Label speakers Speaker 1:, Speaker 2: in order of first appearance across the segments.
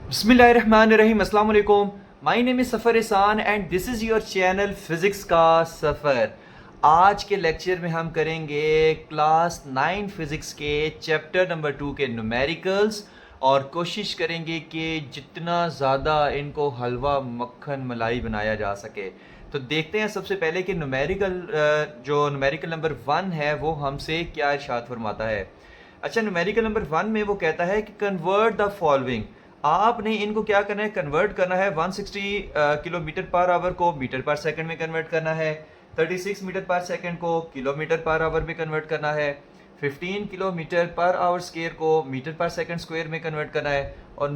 Speaker 1: बिस्मिल्लाहिर्रहमानिर्रहीम, अस्सलाम वालेकुम। माय नेम इज़ सफ़र एहसान and this is your channel physics का सफ़र। आज के लेक्चर में हम करेंगे क्लास 9 फ़िज़िक्स के चैप्टर नंबर 2 के न्यूमेरिकल्स और कोशिश करेंगे कि जितना ज़्यादा इनको हलवा मक्खन मलाई बनाया जा सके। तो देखते हैं सबसे पहले कि जो न्यूमेरिकल नंबर 1 है वो हमसे क्या इरशाद फरमाता है। अच्छा, न्यूमेरिकल नंबर 1 में वो कहता है कि कन्वर्ट द फॉलोइंग। आपने इनको क्या करना है, कन्वर्ट करना है। 160 किलोमीटर पर आवर को मीटर पर सेकंड में कन्वर्ट करना है। 36 मीटर पर सेकंड को किलोमीटर पर आवर में कन्वर्ट करना है। 15 किलोमीटर पर आवर स्क्वायर को मीटर पर सेकंड स्क्वायर में कन्वर्ट करना है और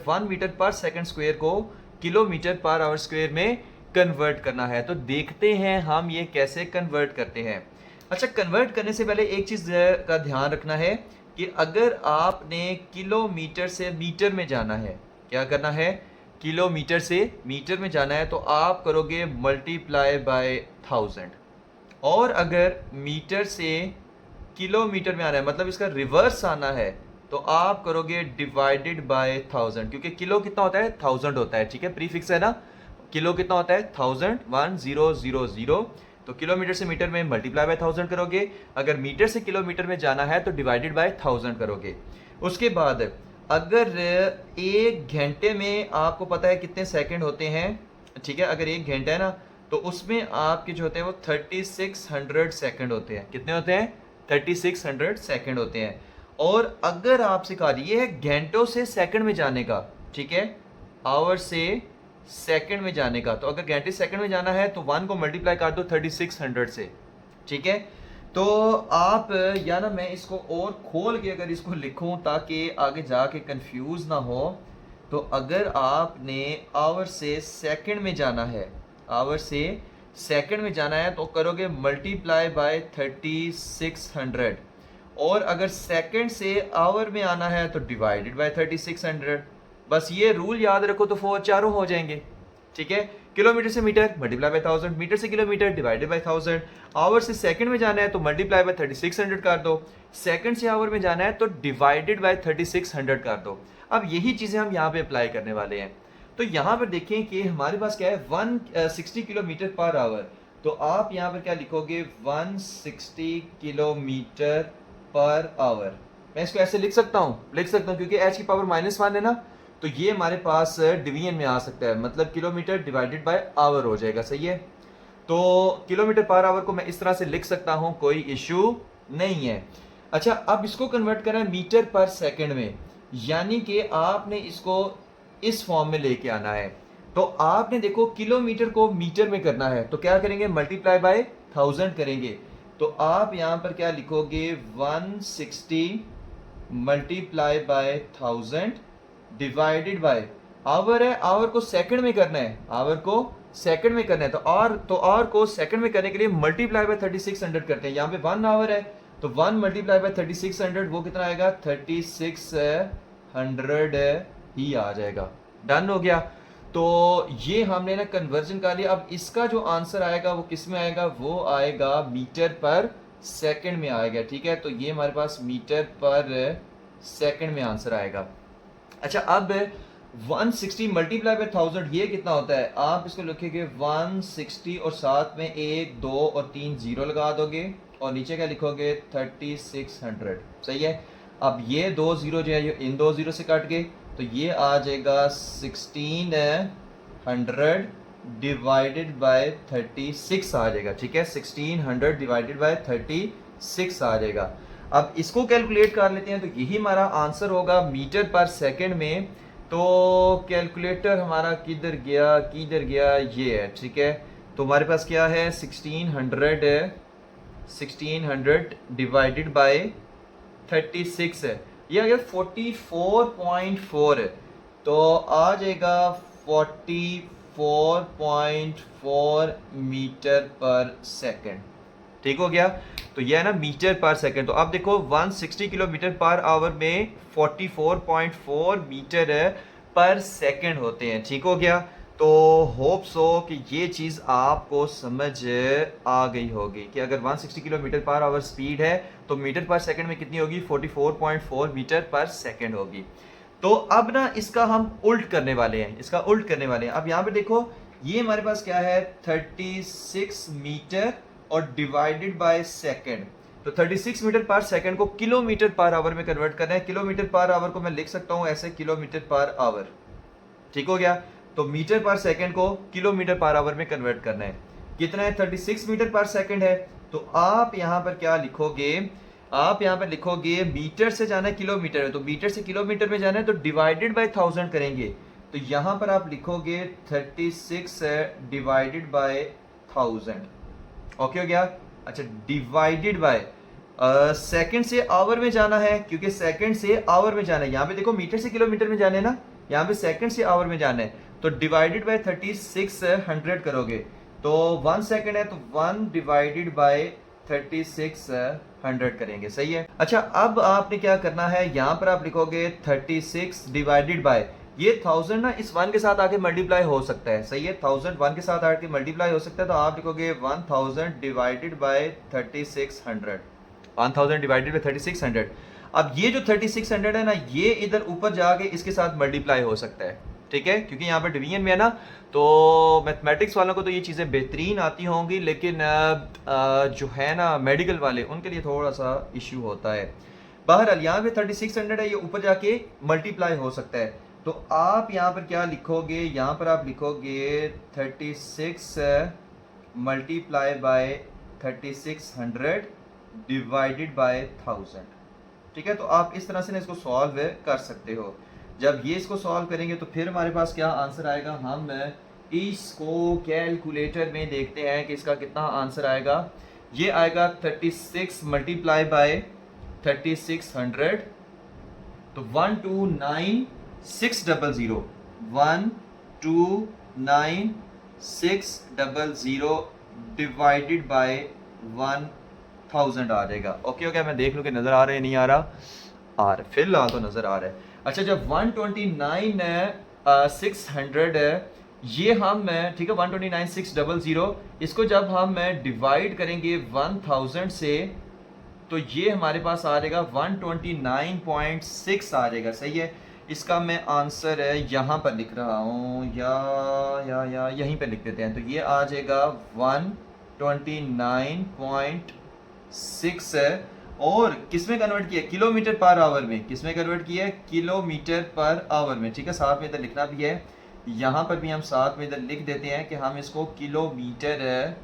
Speaker 1: 1 मीटर पर सेकंड स्क्वायर को किलोमीटर पर आवर स्क्वायर में कन्वर्ट करना है। तो देखते हैं हम ये कैसे कन्वर्ट करते हैं। अच्छा, कन्वर्ट करने से पहले एक चीज़ का ध्यान रखना है कि अगर आपने किलोमीटर से मीटर में जाना है, क्या करना है, किलोमीटर से मीटर में जाना है तो आप करोगे मल्टीप्लाई बाय 1000। और अगर मीटर से किलोमीटर में आना है, मतलब इसका रिवर्स आना है, तो आप करोगे डिवाइडेड बाय 1000, क्योंकि किलो कितना होता है, 1000 होता है। ठीक है, प्रीफिक्स है ना। किलो कितना होता है, 1000, 1000। तो किलोमीटर से मीटर में मल्टीप्लाई बाय 1000 करोगे। अगर मीटर से किलोमीटर में जाना है तो डिवाइडेड बाय 1000 करोगे। उसके बाद अगर एक घंटे में आपको पता है कितने सेकंड होते हैं, ठीक है, अगर एक घंटा है ना तो उसमें आपके जो होते हैं वो 3600 सेकंड होते हैं। कितने होते हैं, 3600 सेकंड होते हैं। और अगर आपसे कहा ये है घंटों से सेकंड में जाने का, ठीक है, आवर से सेकंड में जाने का, तो अगर घंटे सेकंड में जाना है तो 1 को मल्टीप्लाई कर दो 3600 से। ठीक है, तो आप या ना मैं इसको और खोल के अगर इसको लिखूं ताकि आगे जाके कंफ्यूज ना हो, तो अगर आपने आवर से सेकंड में जाना है, आवर से सेकंड में जाना है तो करोगे मल्टीप्लाई बाय 3600। और अगर सेकंड से आवर में आना है तो डिवाइडेड बाय 3600। बस ये रूल याद रखो तो फोर चारों हो जाएंगे। ठीक है, किलोमीटर से मीटर मल्टीप्लाई बाय 1000, मीटर से किलोमीटर डिवाइडेड बाय 1000। आवर से सेकंड में जाना है तो मल्टीप्लाई बाय 3600 कर दो। सेकंड से आवर में जाना है तो डिवाइडेड बाय 3600 कर दो। अब यही चीजें हम यहाँ पे अप्लाई करने वाले हैं। तो यहाँ पर देखें कि हमारे पास क्या है, 160 किलोमीटर पर आवर। तो आप यहाँ पर क्या लिखोगे, 160 किलोमीटर पर आवर। मैं इसको ऐसे लिख सकता हूँ क्योंकि h की पावर -1 है ना, तो ये हमारे पास डिवीजन में आ सकता है, मतलब किलोमीटर डिवाइडेड बाय आवर हो जाएगा। सही है, तो किलोमीटर पर आवर को मैं इस तरह से लिख सकता हूं, कोई इश्यू नहीं है। अच्छा, अब इसको कन्वर्ट करना है मीटर पर सेकंड में, यानी कि आपने इसको इस फॉर्म में लेके आना है। तो आपने देखो किलोमीटर को मीटर में करना है तो क्या करेंगे, मल्टीप्लाई बाय 1000 करेंगे। तो आप यहां पर क्या लिखोगे, 160 multiply by 1000 divided by hour है, आवर को सेकंड में करना है, आवर को सेकंड में करना है। तो आवर को सेकंड में करने के लिए मल्टीप्लाई बाय 3600 करते हैं। यहाँ पे 1 आवर है तो 1 मल्टीप्लाई बाय 3600 वो कितना आएगा, 3600 ही आ जाएगा। डन हो गया। तो ये हमने ना कन्वर्जन कर लिया। अब इसका जो आंसर आएगा वो किस में आएगा, वो आएगा मीटर पर सेकंड में आएगा। ठीक है, तो ये हमारे पास मीटर पर सेकंड में आंसर आएगा। अच्छा, अब 160 मल्टीप्लाई बाय 1000 ये कितना होता है, आप इसको लिखेंगे 160 और साथ में 1 2 और 3 जीरो लगा दोगे और नीचे क्या लिखोगे, 3600। सही है, अब ये 2 जीरो जो है इन 2 जीरो से काट के, तो ये आ जाएगा 1600 डिवाइडेड बाय 36 आ जाएगा। ठीक है, 1600 डिवाइडेड बाय 36 आ जाएगा। अब इसको कैलकुलेट कर लेते हैं, तो यही हमारा आंसर होगा मीटर पर सेकंड में। तो कैलकुलेटर हमारा किधर गया, ये है। ठीक है, तो हमारे पास क्या है, 1600 डिवाइडेड बाय 36 है, ये अगर 44.4 है तो आ जाएगा 44.4 मीटर पर सेकंड। ठीक हो गया, तो यह है ना मीटर पर सेकंड। तो अब देखो 160 किलोमीटर पर आवर में 44.4 मीटर पर सेकंड होते हैं। ठीक हो गया, तो होप सो कि ये चीज़ आपको समझ आ गई होगी कि अगर 160 किलोमीटर पर आवर स्पीड है तो मीटर पर सेकंड में कितनी होगी, 44.4 मीटर पर सेकंड होगी। तो अब ना इसका हम उल्ट करने वाले हैं, इसका उल्ट करने वाले हैं। अब यहाँ पे देखो ये हमारे पास क्या है 36 मीटर और डिवाइडेड बाय सेकंड। तो 36 मीटर पर सेकंड को किलोमीटर पर आवर में कन्वर्ट करना है। किलोमीटर पर आवर को मैं लिख सकता हूं ऐसे, किलोमीटर पर आवर। ठीक हो गया। तो मीटर पर सेकंड को किलोमीटर पर आवर में कन्वर्ट करना है। कितना है 36 मीटर पर सेकंड है। तो आप यहां पर क्या लिखोगे, आप यहां पर लिखोगे मीटर से जाना है किलोमीटर है, तो मीटर से किलोमीटर में जाना है तो डिवाइडेड बाय 1000 करेंगे। तो यहां पर आप लिखोगे 36 डिवाइडेड बाय 1000। ओके हो गया। अच्छा डिवाइडेड बाय सेकंड से आवर में जाना है, क्योंकि सेकंड से आवर में जाना है। यहाँ पे देखो मीटर से किलोमीटर में जाना है ना, यहाँ पे सेकंड से आवर में जाना है। तो डिवाइडेड बाय 3600 करोगे तो 1 सेकंड है, तो 1 डिवाइडेड बाय 3600 करेंगे। सही है। अच्छा अब आपने क्या करना है, यहाँ पर आप लिखोगे 36 डिवाइडेड बाय, ये 1000 ना इस 1 के साथ आके मल्टीप्लाई हो सकता है। सही है, 1000 1 के साथ आके मल्टीप्लाई हो सकता है। तो आप लिखोगे 1000 डिवाइडेड बाय 3600, 1000 डिवाइडेड बाय 3600। अब ये जो 3600 है ना, ये इधर ऊपर जाके इसके साथ मल्टीप्लाई हो सकता है। ठीक है, क्योंकि यहाँ पर डिवीजन में है ना, तो मैथमेटिक्स वालों को तो ये चीज़ें बेहतरीन आती होंगी, लेकिन जो है ना मेडिकल वाले, उनके लिए थोड़ा सा इश्यू होता है। बहरहाल यहाँ पे 3600 है, ये ऊपर जाके मल्टीप्लाई हो सकता है। तो आप यहाँ पर क्या लिखोगे, यहाँ पर आप लिखोगे 36 मल्टीप्लाई बाय 3600 डिवाइडेड बाय 1000। ठीक है, तो आप इस तरह से ना इसको सॉल्व कर सकते हो। जब ये इसको सॉल्व करेंगे तो फिर हमारे पास क्या आंसर आएगा, हम इसको कैलकुलेटर में देखते हैं कि इसका कितना आंसर आएगा। ये आएगा 36 मल्टीप्लाई बाय 3600, तो 129600, 129600 डिवाइडेड बाय 1000 आ जाएगा। ओके हो गया। मैं देख लूँ कि नज़र आ रहा है नहीं आ रहा, आ रहा फिलहाल तो नज़र आ रहा है। अच्छा जब 129600 है, ये हम ठीक है 129600, इसको जब हम डिवाइड करेंगे 1000 से, तो ये हमारे पास आ जाएगा 129.6 आ जाएगा। सही है, इसका मैं आंसर यहाँ पर लिख रहा हूँ, या यहीं पे लिख देते हैं। तो ये आ जाएगा 129.6 है। और किसमें कन्वर्ट किया, किलोमीटर पर आवर में। किसमें कन्वर्ट किया है, किलोमीटर पर आवर में। ठीक है, साथ में इधर लिखना भी है, यहाँ पर भी हम साथ में इधर लिख देते हैं कि हम इसको किलोमीटर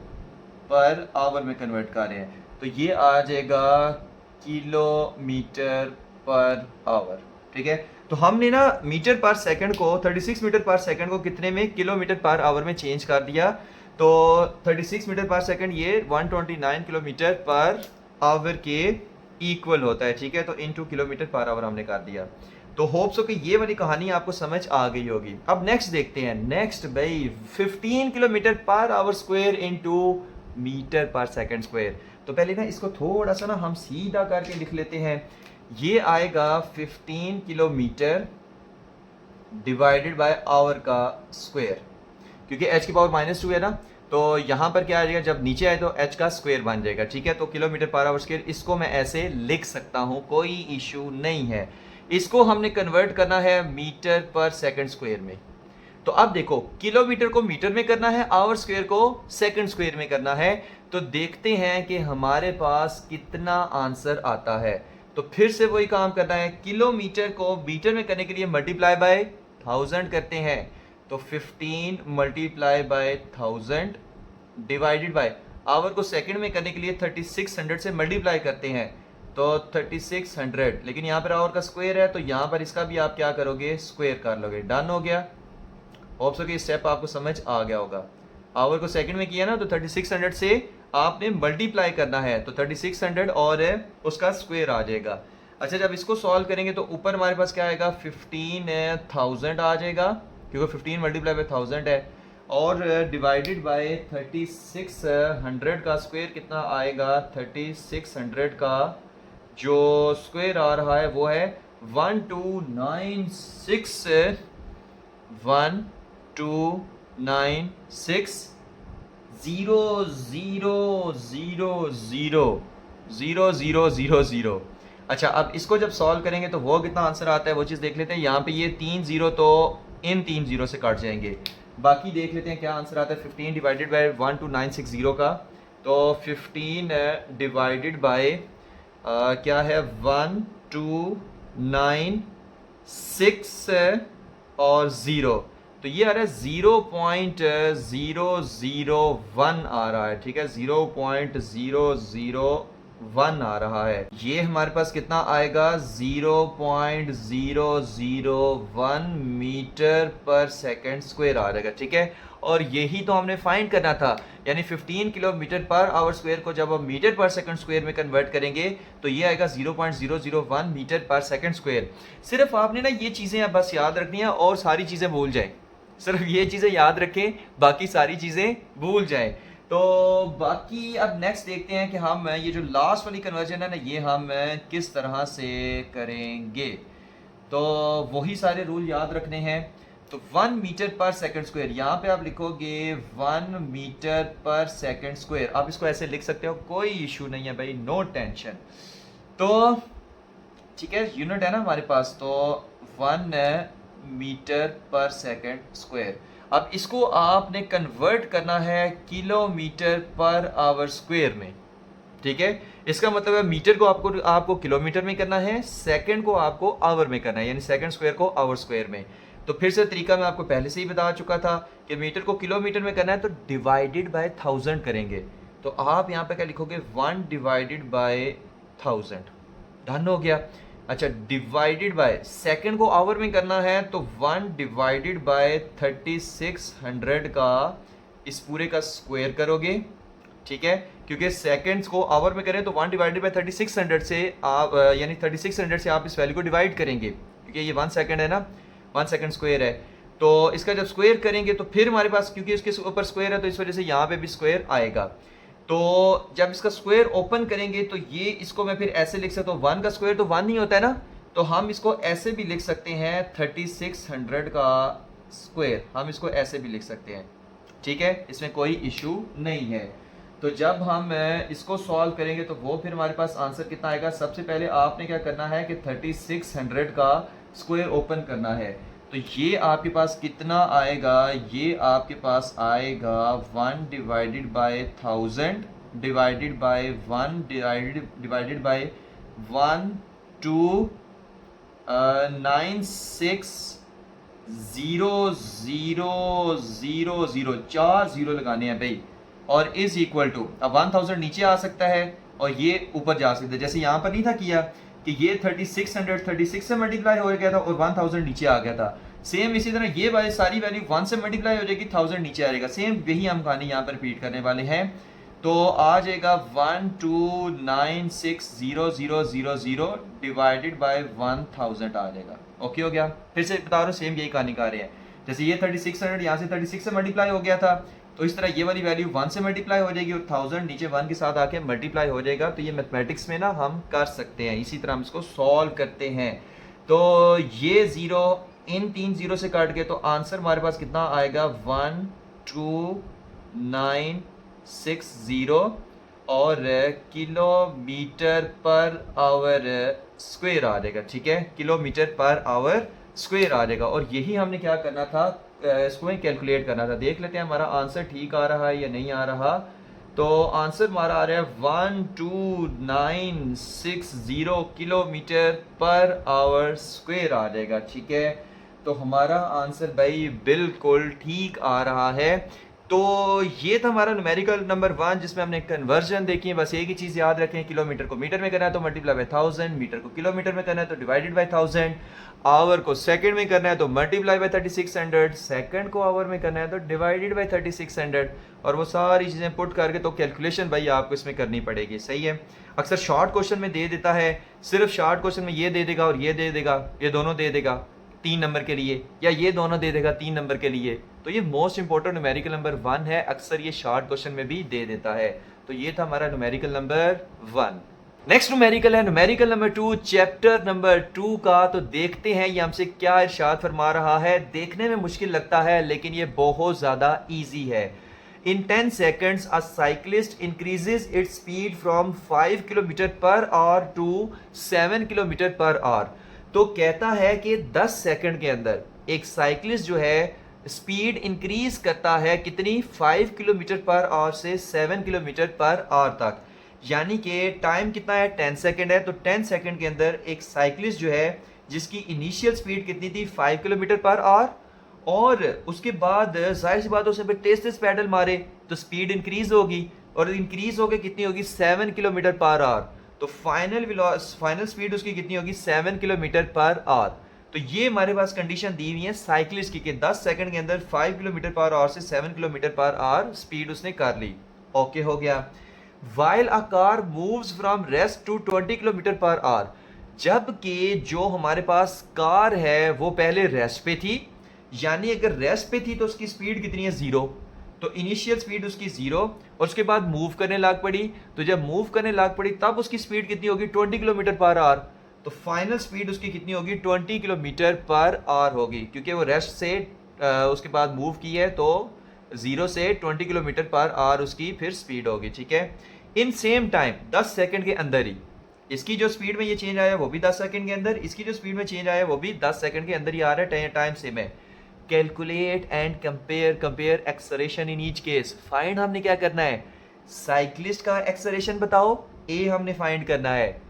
Speaker 1: पर आवर में कन्वर्ट कर रहे हैं। तो ये आ जाएगा किलोमीटर पर आवर। ठीक है, तो हमने ना मीटर पर सेकंड को 36 मीटर पर सेकंड को कितने में, किलोमीटर पर आवर में चेंज कर दिया। तो 36 मीटर पर सेकंड ये 129 किलोमीटर पर आवर के इक्वल होता है। ठीक है, तो इनटू किलोमीटर पर आवर हमने कर दिया। तो होप्स हो कि ये वाली कहानी आपको समझ आ गई होगी। अब नेक्स्ट देखते हैं। नेक्स्ट भाई 15 किलोमीटर पर आवर स्क्वायर इनटू मीटर पर सेकंड स्क्वायर। तो पहले ना इसको थोड़ा सा ना हम सीधा करके लिख लेते हैं। ये आएगा 15 किलोमीटर डिवाइडेड बाय आवर का स्क्वायर, क्योंकि h की पावर -2 है ना, तो यहाँ पर क्या आ जाएगा, जब नीचे आए तो h का स्क्वायर बन जाएगा। ठीक है, तो किलोमीटर पर आवर स्क्वायर, इसको मैं ऐसे लिख सकता हूँ, कोई इशू नहीं है। इसको हमने कन्वर्ट करना है मीटर पर सेकंड स्क्वायर में। तो अब देखो, किलोमीटर को मीटर में करना है, आवर स्क्वायर को सेकंड स्क्वायर में करना है। तो देखते हैं कि हमारे पास कितना आंसर आता है। तो फिर से वही काम करना है, किलोमीटर को मीटर में करने के लिए मल्टीप्लाई बाय 1000 करते हैं। तो 15 multiply by 1000 divided by, hour को सेकंड में करने के लिए 3600 से मल्टीप्लाई करते हैं। तो 3600, लेकिन यहाँ पर आवर का स्क्वायर है, तो यहाँ पर इसका भी आप क्या करोगे, स्क्वायर कर लोगे। डन हो गया। होप सो कि स्टेप आपको समझ आ गया होगा। आवर को सेकंड में किया ना, तो 3600 से आपने मल्टीप्लाई करना है, तो 3600 और उसका स्क्वायर आ जाएगा। अच्छा जब इसको सॉल्व करेंगे तो ऊपर हमारे पास क्या आएगा, 15000 आ जाएगा, क्योंकि 15 मल्टीप्लाई बाय 1000 है। और डिवाइडेड बाय 3600 का स्क्वायर कितना आएगा, 3600 का जो स्क्वायर आ रहा है वो है 129600000000। अच्छा, अब इसको जब सॉल्व करेंगे तो वो कितना आंसर आता है वो चीज़ देख लेते हैं। यहाँ पे ये 3 जीरो तो इन 3 जीरो से कट जाएंगे। बाकी देख लेते हैं क्या आंसर आता है 15 डिवाइडेड बाय 12960 का। तो 15 डिवाइडेड बाय क्या है 1296 और ज़ीरो, तो ये आ रहा है 0.001 आ रहा है। ठीक है, 0.001 आ रहा है। ये हमारे पास कितना आएगा 0.001 मीटर पर सेकंड स्क्वायर आ जाएगा। ठीक है, और यही तो हमने फाइंड करना था, यानी 15 किलोमीटर पर आवर स्क्वायर को जब हम मीटर पर सेकंड स्क्वायर में कन्वर्ट करेंगे तो ये आएगा 0.001 मीटर पर सेकंड स्क्वायर। सिर्फ आपने ना ये चीज़ें बस याद रखनी है और सारी चीज़ें भूल जाएं। सिर्फ ये चीज़ें याद रखें, बाकी सारी चीज़ें भूल जाएं। तो बाकी अब नेक्स्ट देखते हैं कि हम ये जो लास्ट वाली कन्वर्जन है ना ये हम किस तरह से करेंगे। तो वही सारे रूल याद रखने हैं। तो 1 मीटर पर सेकंड स्क्वायर, यहाँ पे आप लिखोगे 1 मीटर पर सेकंड स्क्वायर। आप इसको ऐसे लिख सकते हो, कोई इशू नहीं है भाई, नो टेंशन। तो ठीक है, यूनिट है ना हमारे पास, तो 1 मीटर पर सेकंड स्क्वायर। अब इसको आपने कन्वर्ट करना है किलोमीटर पर आवर स्क्वायर में। ठीक है, इसका मतलब है मीटर को आपको किलोमीटर में करना है, सेकंड को आपको आवर में करना है, यानी सेकंड स्क्वायर को आवर स्क्वायर में। तो फिर से तरीका मैं आपको पहले से ही बता चुका था कि मीटर को किलोमीटर में करना है तो डिवाइडेड बाय 1000 करेंगे। तो आप यहाँ पे क्या लिखोगे 1 डिवाइडेड बाय 1000, डन हो गया। अच्छा, डिवाइडेड बाय सेकंड को आवर में करना है तो 1 डिवाइडेड बाय 3600 का इस पूरे का स्क्वायर करोगे। ठीक है, क्योंकि सेकंड्स को आवर में करें तो 1 डिवाइडेड बाय 3600 से आप यानी 3600 से आप इस वैल्यू को डिवाइड करेंगे, क्योंकि ये 1 सेकंड है ना, 1 सेकंड स्क्वायर है। तो इसका जब स्क्वायर करेंगे तो फिर हमारे पास, क्योंकि इसके ऊपर स्क्वायर है तो इस वजह से यहाँ पे भी स्क्वायर आएगा। तो जब इसका स्क्वायर ओपन करेंगे तो ये इसको मैं फिर ऐसे लिख सकता हूँ, 1 का स्क्वायर तो 1 ही होता है ना, तो हम इसको ऐसे भी लिख सकते हैं 3600 का स्क्वायर, हम इसको ऐसे भी लिख सकते हैं। ठीक है, इसमें कोई इशू नहीं है। तो जब हम इसको सॉल्व करेंगे तो वो फिर हमारे पास आंसर कितना आएगा। सबसे पहले आपने क्या करना है कि 3600 का स्क्वायर ओपन करना है। तो ये आपके पास कितना आएगा, ये आपके पास आएगा 1 divided by 1000 divided bye 1 divided by 12960000, 4 zero लगाने हैं भाई, और इज इक्वल टू, अब 1000 नीचे आ सकता है और ये ऊपर जा सकता है। जैसे यहाँ पर नहीं था किया कि ये 3600 से मल्टीप्लाई हो गया था और 1000 नीचे आ गया था। सेम इसी तरह ये वाली सारी वैल्यू 1 से मल्टीप्लाई हो जाएगी, 1000 नीचे आ जाएगा। सेम वही हम कहानी यहाँ पर रिपीट करने वाले हैं। तो आ जाएगा 12960000 डिवाइडेड बाय 1000 आ जाएगा। ओके हो गया। फिर से बता रहा हूँ, सेम यही कहानी कर रहे हैं। जैसे ये 3600 यहाँ से 36 से मल्टीप्लाई हो गया था, तो इस तरह ये वाली वैल्यू 1 से मल्टीप्लाई हो जाएगी और 1000 नीचे 1 के साथ आके मल्टीप्लाई हो जाएगा। तो ये मैथमेटिक्स में ना हम कर सकते हैं, इसी तरह हम इसको सॉल्व करते हैं। तो ये जीरो इन 3 जीरो से काट के तो आंसर हमारे पास कितना आएगा 12960 और किलोमीटर पर आवर स्क्वायर आ जाएगा। ठीक है, किलोमीटर पर आवर स्क्वायर आ जाएगा। और यही हमने क्या करना था, इसको ही कैलकुलेट करना था। देख लेते हैं हमारा आंसर ठीक आ रहा है या नहीं आ रहा। तो आंसर हमारा आ रहा है 12960 किलोमीटर पर आवर स्क्वायर आ जाएगा। ठीक है, तो हमारा आंसर भाई बिल्कुल ठीक आ रहा है। तो ये था हमारा न्यूमेरिकल नंबर 1 जिसमें हमने कन्वर्जन देखी है। बस एक ही चीज़ याद रखें, किलोमीटर को मीटर में करना है तो मल्टीप्लाई बाय 1000, मीटर को किलोमीटर में करना है तो डिवाइडेड बाय 1000, आवर को सेकंड में करना है तो मल्टीप्लाई बाय 3600, सेकंड को आवर में करना है तो डिवाइडेड बाय 3600, और वो सारी चीज़ें पुट करके तो कैलकुलेशन भाई आपको इसमें करनी पड़ेगी। सही है, अक्सर शॉर्ट क्वेश्चन में दे देता है, सिर्फ शॉर्ट क्वेश्चन में ये दे देगा और ये दे देगा, ये दोनों दे देगा 3 नंबर के लिए, या ये दोनों दे देगा 3 नंबर के लिए। तो ये मोस्ट इंपॉर्टेंट न्यूमेरिकल नंबर 1 है, अक्सर ये शॉर्ट क्वेश्चन में भी दे देता है। तो ये था हमारा न्यूमेरिकल नंबर 1। नेक्स्ट न्यूमेरिकल है न्यूमेरिकल नंबर 2, चैप्टर नंबर 2 का। तो देखते हैं ये हमसे क्या इरशाद फरमा रहा है। देखने में मुश्किल लगता है लेकिन ये बहुत ज़्यादा ईजी है। In 10 seconds, a cyclist increases its speed from 5 kilometre पर आवर टू 7 किलोमीटर पर आवर। तो कहता है कि 10 सेकंड के अंदर एक साइकिलिस्ट जो है स्पीड इंक्रीज करता है कितनी, 5 किलोमीटर पर आवर से 7 किलोमीटर पर आवर तक। यानी कि टाइम कितना है, 10 सेकंड है। तो 10 सेकंड के अंदर एक साइकिलिस्ट जो है जिसकी इनिशियल स्पीड कितनी थी, 5 किलोमीटर पर आवर, और उसके बाद जाहिर सी बात है उसने तेज पैडल मारे तो स्पीड इंक्रीज होगी, और इंक्रीज होकर कितनी होगी, 7 किलोमीटर पर आवर। तो फाइनल स्पीड उसकी कितनी होगी, 7 किलोमीटर पर आवर। तो ये हमारे पास कंडीशन दी हुई है साइकिलिस्ट की कि 10 सेकंड के अंदर 5 किलोमीटर पर आवर से 7 किलोमीटर पर आवर स्पीड उसने कर ली। ओके हो गया। While a car moves from rest to 20 kilometre पर आवर, जबकि जो हमारे पास कार है वो पहले रेस्ट पे थी, यानी अगर रेस्ट पे थी तो उसकी स्पीड कितनी है, 0। तो इनिशियल स्पीड उसकी 0, और उसके बाद मूव करने लग पड़ी। तो जब मूव करने लग पड़ी तब उसकी स्पीड कितनी होगी, 20 किलोमीटर पर आवर। तो फाइनल स्पीड उसकी कितनी होगी, 20 किलोमीटर पर आवर होगी, क्योंकि वो रेस्ट से उसके बाद मूव की है, तो 0 से 20 किलोमीटर पर आवर उसकी फिर स्पीड होगी। ठीक है। इन सेम टाइम 10 सेकंड के अंदर ही इसकी जो स्पीड में ये चेंज आया वो भी 10 सेकंड के अंदर, इसकी जो स्पीड में चेंज आया वो भी 10 सेकंड के अंदर ही आ रहा है, टाइम सेम है। Calculate and compare acceleration in each case. Find हमने क्या करना है, साइकिलिस्ट का एक्सेलरेशन बताओ, ए हमने फाइंड करना है।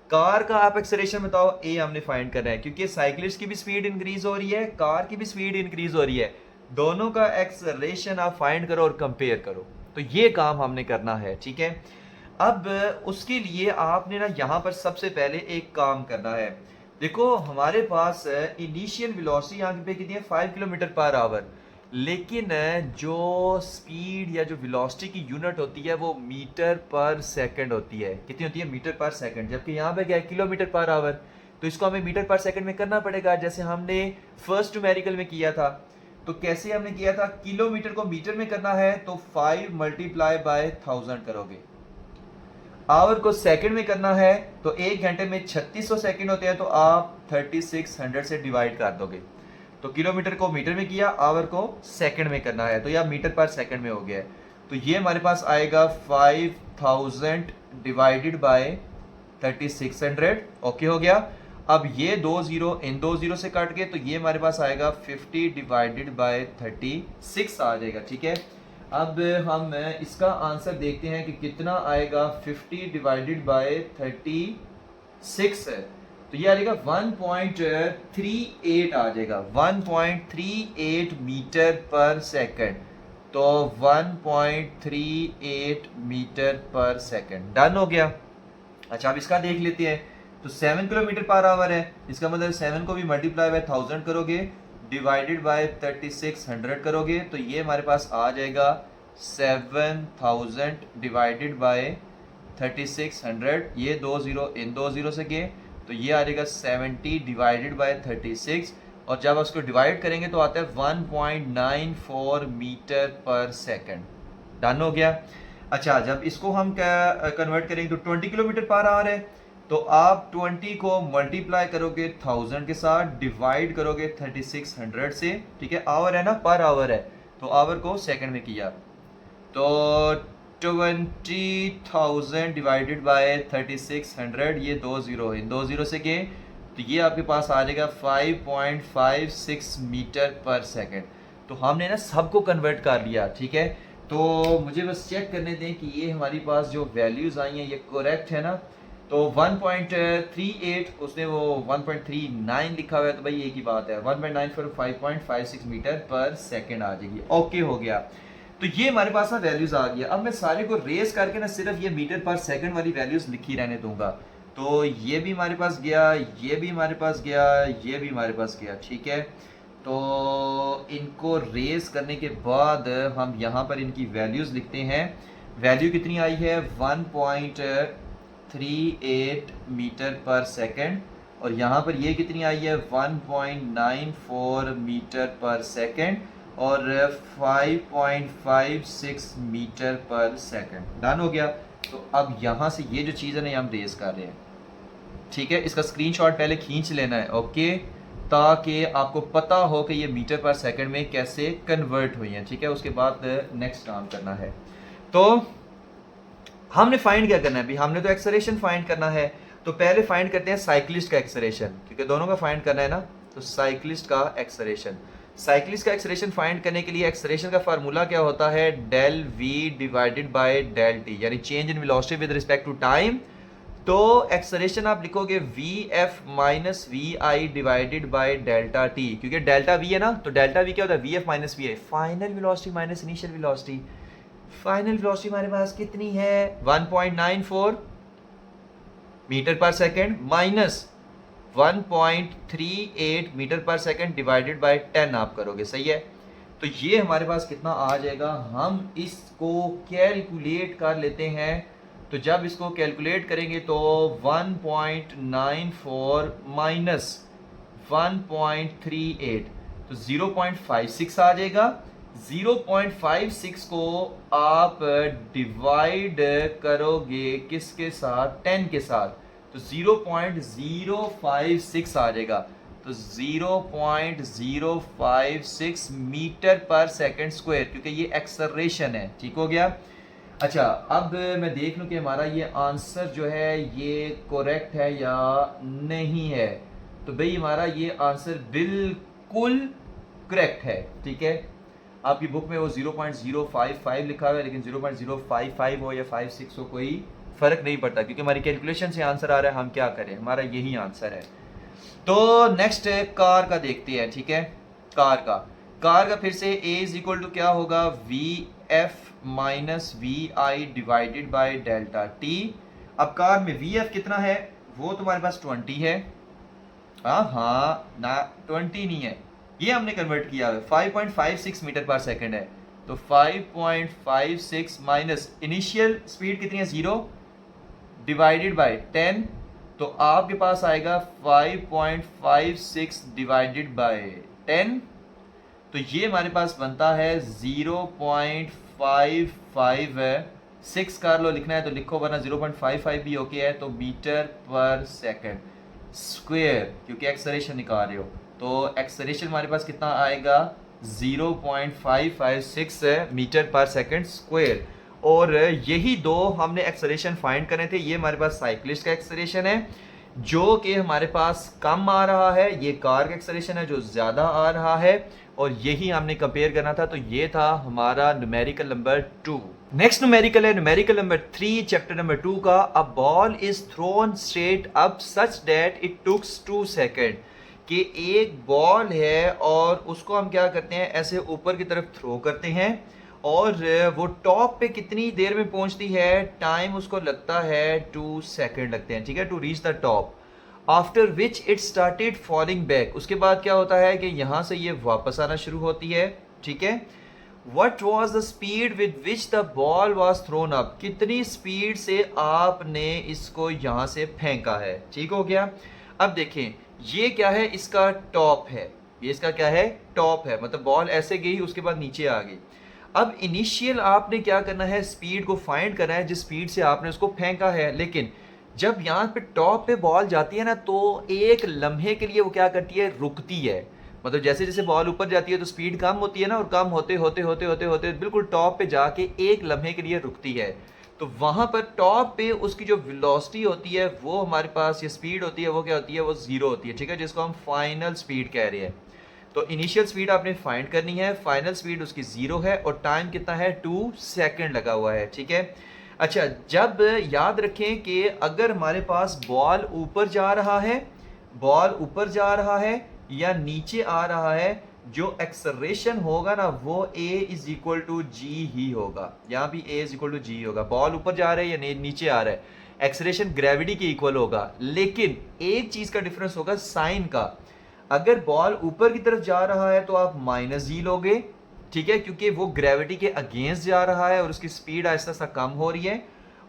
Speaker 1: कार का आप एक्सेलरेशन बताओ, ए हमने फाइंड करना है, क्योंकि साइकिलिस्ट की भी स्पीड इंक्रीज हो रही है, कार की भी स्पीड इंक्रीज हो रही है। दोनों का एक्सेलरेशन आप फाइंड करो और कंपेयर करो। तो ये काम हमने करना है। ठीक है। अब उसके लिए आपने ना यहाँ पर सबसे पहले एक काम करना है। देखो हमारे पास इनिशियल वेलोसिटी यहाँ पे कितनी है, 5 किलोमीटर पर आवर, लेकिन जो स्पीड या जो वेलोसिटी की यूनिट होती है वो मीटर पर सेकंड होती है। कितनी होती है, मीटर पर सेकंड, जबकि यहाँ पे क्या है, किलोमीटर पर आवर। तो इसको हमें मीटर पर सेकंड में करना पड़ेगा, जैसे हमने फर्स्ट न्यूमेरिकल में किया था। तो कैसे हमने किया था, किलोमीटर को मीटर में करना है तो 5 मल्टीप्लाई बाय 1000 करोगे। आवर को सेकंड में करना है तो एक घंटे में 3600 सेकंड होते हैं, तो आप 3600 से डिवाइड कर दोगे। तो किलोमीटर को मीटर में किया, आवर को सेकंड में करना है, तो यह मीटर पर सेकंड में हो गया है। तो ये हमारे पास आएगा 5000 डिवाइडेड बाय 3600। ओके हो गया। अब ये 2 जीरो इन 2 जीरो से काट के, तो ये हमारे पास आएगा 50 डिवाइडेड बाय 36 आ जाएगा। ठीक है। अब हम इसका आंसर देखते हैं कि कितना आएगा, 50 डिवाइडेड बाय 36 है, तो ये आ जाएगा 1.38 आ जाएगा, 1.38 मीटर पर सेकंड। तो 1.38 मीटर पर सेकंड डन हो गया। अच्छा अब इसका देख लेते हैं। तो 7 किलोमीटर पर आवर है, इसका मतलब 7 को भी मल्टीप्लाई बाय 1000 करोगे, डिवाइडेड बाय 3600 करोगे, तो ये हमारे पास आ जाएगा 7000 डिवाइडेड बाय 3600। ये 2 जीरो इन 2 जीरो से गए, तो ये आ जाएगा 70 डिवाइडेड बाय 36, और जब उसको डिवाइड करेंगे तो आता है 1.94 मीटर पर सेकंड। डन हो गया। अच्छा जब इसको हम क्या कन्वर्ट करेंगे, तो 20 किलोमीटर पर आवर है, तो आप 20 को मल्टीप्लाई करोगे 1000 के साथ, डिवाइड करोगे 3600 से। ठीक है, आवर है ना, पर आवर है, तो आवर को सेकंड में किया, तो 20,000 डिवाइडेड बाय 3600, ये 2 जीरो इन 2 जीरो से गए, तो ये आपके पास आ जाएगा 5.56 मीटर पर सेकंड। तो हमने ना सबको कन्वर्ट कर लिया। ठीक है, तो मुझे बस चेक करने दें कि ये हमारी पास जो वैल्यूज़ आई हैं ये करेक्ट है ना। तो 1.38 उसने वो 1.39 लिखा हुआ है, तो भाई एक ही बात है, 1.94 5.56 मीटर पर सेकंड आ जाएगी। ओके हो गया। तो ये हमारे पास ना वैल्यूज आ गया। अब मैं सारे को रेस करके ना सिर्फ ये मीटर पर सेकंड वाली वैल्यूज लिखी रहने दूंगा। तो ये भी हमारे पास गया, ये भी हमारे पास गया, ये भी हमारे पास गया। ठीक है, तो इनको रेस करने के बाद हम यहाँ पर इनकी वैल्यूज लिखते हैं। वैल्यू कितनी आई है, 1.38 मीटर पर सेकंड, और यहाँ पर ये कितनी आई है, 1.94 मीटर पर सेकंड, और 5.56 मीटर पर सेकंड। डन हो गया। तो अब यहाँ से ये जो चीज़ है ना, हम रेस कर रहे हैं। ठीक है, इसका स्क्रीनशॉट पहले खींच लेना है। ओके, ताकि आपको पता हो कि ये मीटर पर सेकंड में कैसे कन्वर्ट हुई हैं, ठीक है। उसके बाद नेक्स्ट काम करना है। तो हमने फाइंड क्या करना है अभी, हमने तो एक्सेलरेशन फाइंड करना है। तो पहले फाइंड करते हैं साइक्लिस्ट का एक्सेलरेशन, क्योंकि दोनों का फाइंड करना है ना। तो साइक्लिस्ट का एक्सेलरेशन, साइक्लिस्ट का एक्सेलरेशन फाइंड करने के लिए एक्सेलरेशन का फार्मूला क्या होता है, del V divided by del T, यानी change in velocity with respect to time. तो एक्सेलरेशन आप लिखोगे V F minus V I divided by delta T, क्योंकि डेल्टा वी है ना, तो डेल्टा वी क्या होता है, V F minus V I, final velocity minus initial velocity. Final velocity हमारे पास कितनी है, 1.94 मीटर पर सेकेंड माइनस 1.38 मीटर पर सेकेंड डिवाइडेड बाय 10 आप करोगे, सही है। तो ये हमारे पास कितना आ जाएगा, हम इसको कैलकुलेट कर लेते हैं। तो जब इसको कैलकुलेट करेंगे तो 1.94 माइनस 1.38, तो 0.56 आ जाएगा। 0.56 को आप डिवाइड करोगे किसके साथ, 10 के साथ, तो 0.056 आ जाएगा। तो 0.056 मीटर पर सेकंड स्क्वायर, क्योंकि ये एक्सेलरेशन है, ठीक हो गया। अच्छा, अब मैं देख लूं कि हमारा ये आंसर जो है ये करेक्ट है या नहीं है। तो भाई हमारा ये आंसर बिल्कुल करेक्ट है, ठीक है। आपकी बुक में वो 0.055 लिखा हुआ है, लेकिन 0.055 हो या 56 हो कोई फर्क नहीं पड़ता, क्योंकि हमारी कैलकुलेशन से आंसर आ रहा है, हम क्या करें, हमारा यही आंसर है। तो नेक्स्ट कार का देखते हैं, ठीक है। कार का फिर से A इज इक्वल टू क्या होगा, V F minus V I divided by delta T. अब कार में वी एफ कितना है, वो तुम्हारे पास 20 है। हाँ ना, 20 नहीं है, ये हमने कन्वर्ट किया है, 5.56 मीटर पर सेकंड है। तो 5.56 माइनस इनिशियल स्पीड कितनी है, 0 डिवाइडेड बाय 10, तो आपके पास आएगा 5.56 डिवाइडेड बाय 10, तो ये हमारे पास बनता है 0.556 कर लो, लिखना है तो लिखो, वरना 0.55 भी ओके है। तो मीटर पर सेकंड स्क्वायर, क्योंकि एक्सेलरेशन निकाल रहे हो, तो एक्सेलरेशन हमारे पास कितना आएगा, 0.556 मीटर पर सेकंड स्क्वायर। और यही दो हमने एक्सेलरेशन फाइंड करे थे। ये हमारे पास साइक्लिस्ट का एक्सेलरेशन है जो कि हमारे पास कम आ रहा है, ये कार का एक्सेलरेशन है जो ज़्यादा आ रहा है, और यही हमने कंपेयर करना था। तो ये था हमारा न्यूमेरिकल नंबर 2। नेक्स्ट न्यूमेरिकल है न्यूमेरिकल नंबर 3 चैप्टर नंबर 2 का। A ball is throne straight up such that it takes 2 second, कि एक बॉल है और उसको हम क्या करते हैं, ऐसे ऊपर की तरफ थ्रो करते हैं, और वो टॉप पे कितनी देर में पहुंचती है, टाइम उसको लगता है 2 सेकेंड लगते हैं, ठीक है, to reach the top. After which it started falling back, उसके बाद क्या होता है कि यहाँ से ये वापस आना शुरू होती है, ठीक है। What was the speed with which the ball was throne up, कितनी स्पीड से आपने इसको यहाँ से फेंका है, ठीक हो गया। अब देखें ये क्या है, इसका टॉप है, ये इसका क्या है, टॉप है, मतलब बॉल ऐसे गई उसके बाद नीचे आ गई। अब इनिशियल आपने क्या करना है, स्पीड को फाइंड करना है जिस स्पीड से आपने उसको फेंका है। लेकिन जब यहाँ पे टॉप पे बॉल जाती है ना, तो एक लम्हे के लिए वो क्या करती है, रुकती है। मतलब जैसे जैसे बॉल ऊपर जाती है तो स्पीड कम होती है ना, और कम होते होते होते होते होते बिल्कुल टॉप पे जाके एक लम्हे के लिए रुकती है। तो वहाँ पर टॉप पे उसकी जो वेलोसिटी होती है, वो हमारे पास ये स्पीड होती है, वो क्या होती है, वो 0 होती है, ठीक है, जिसको हम फाइनल स्पीड कह रहे हैं। तो इनिशियल स्पीड आपने फाइंड करनी है, फाइनल स्पीड उसकी 0 है, और टाइम कितना है, 2 सेकेंड लगा हुआ है, ठीक है। अच्छा, जब याद रखें कि अगर हमारे पास बॉल ऊपर जा रहा है, बॉल ऊपर जा रहा है या नीचे आ रहा है, जो एक्सेलरेशन होगा ना वो A इज इक्वल टू जी ही होगा। यहाँ भी A इज इक्वल टू जी होगा, बॉल ऊपर जा रहा है या नीचे आ रहा है, एक्सेलरेशन ग्रेविटी के इक्वल होगा। लेकिन एक चीज का डिफरेंस होगा साइन का, अगर बॉल ऊपर की तरफ जा रहा है तो आप माइनस जी लोगे, ठीक है, क्योंकि वो ग्रेविटी के अगेंस्ट जा रहा है और उसकी स्पीड आहिस्ता सा कम हो रही है।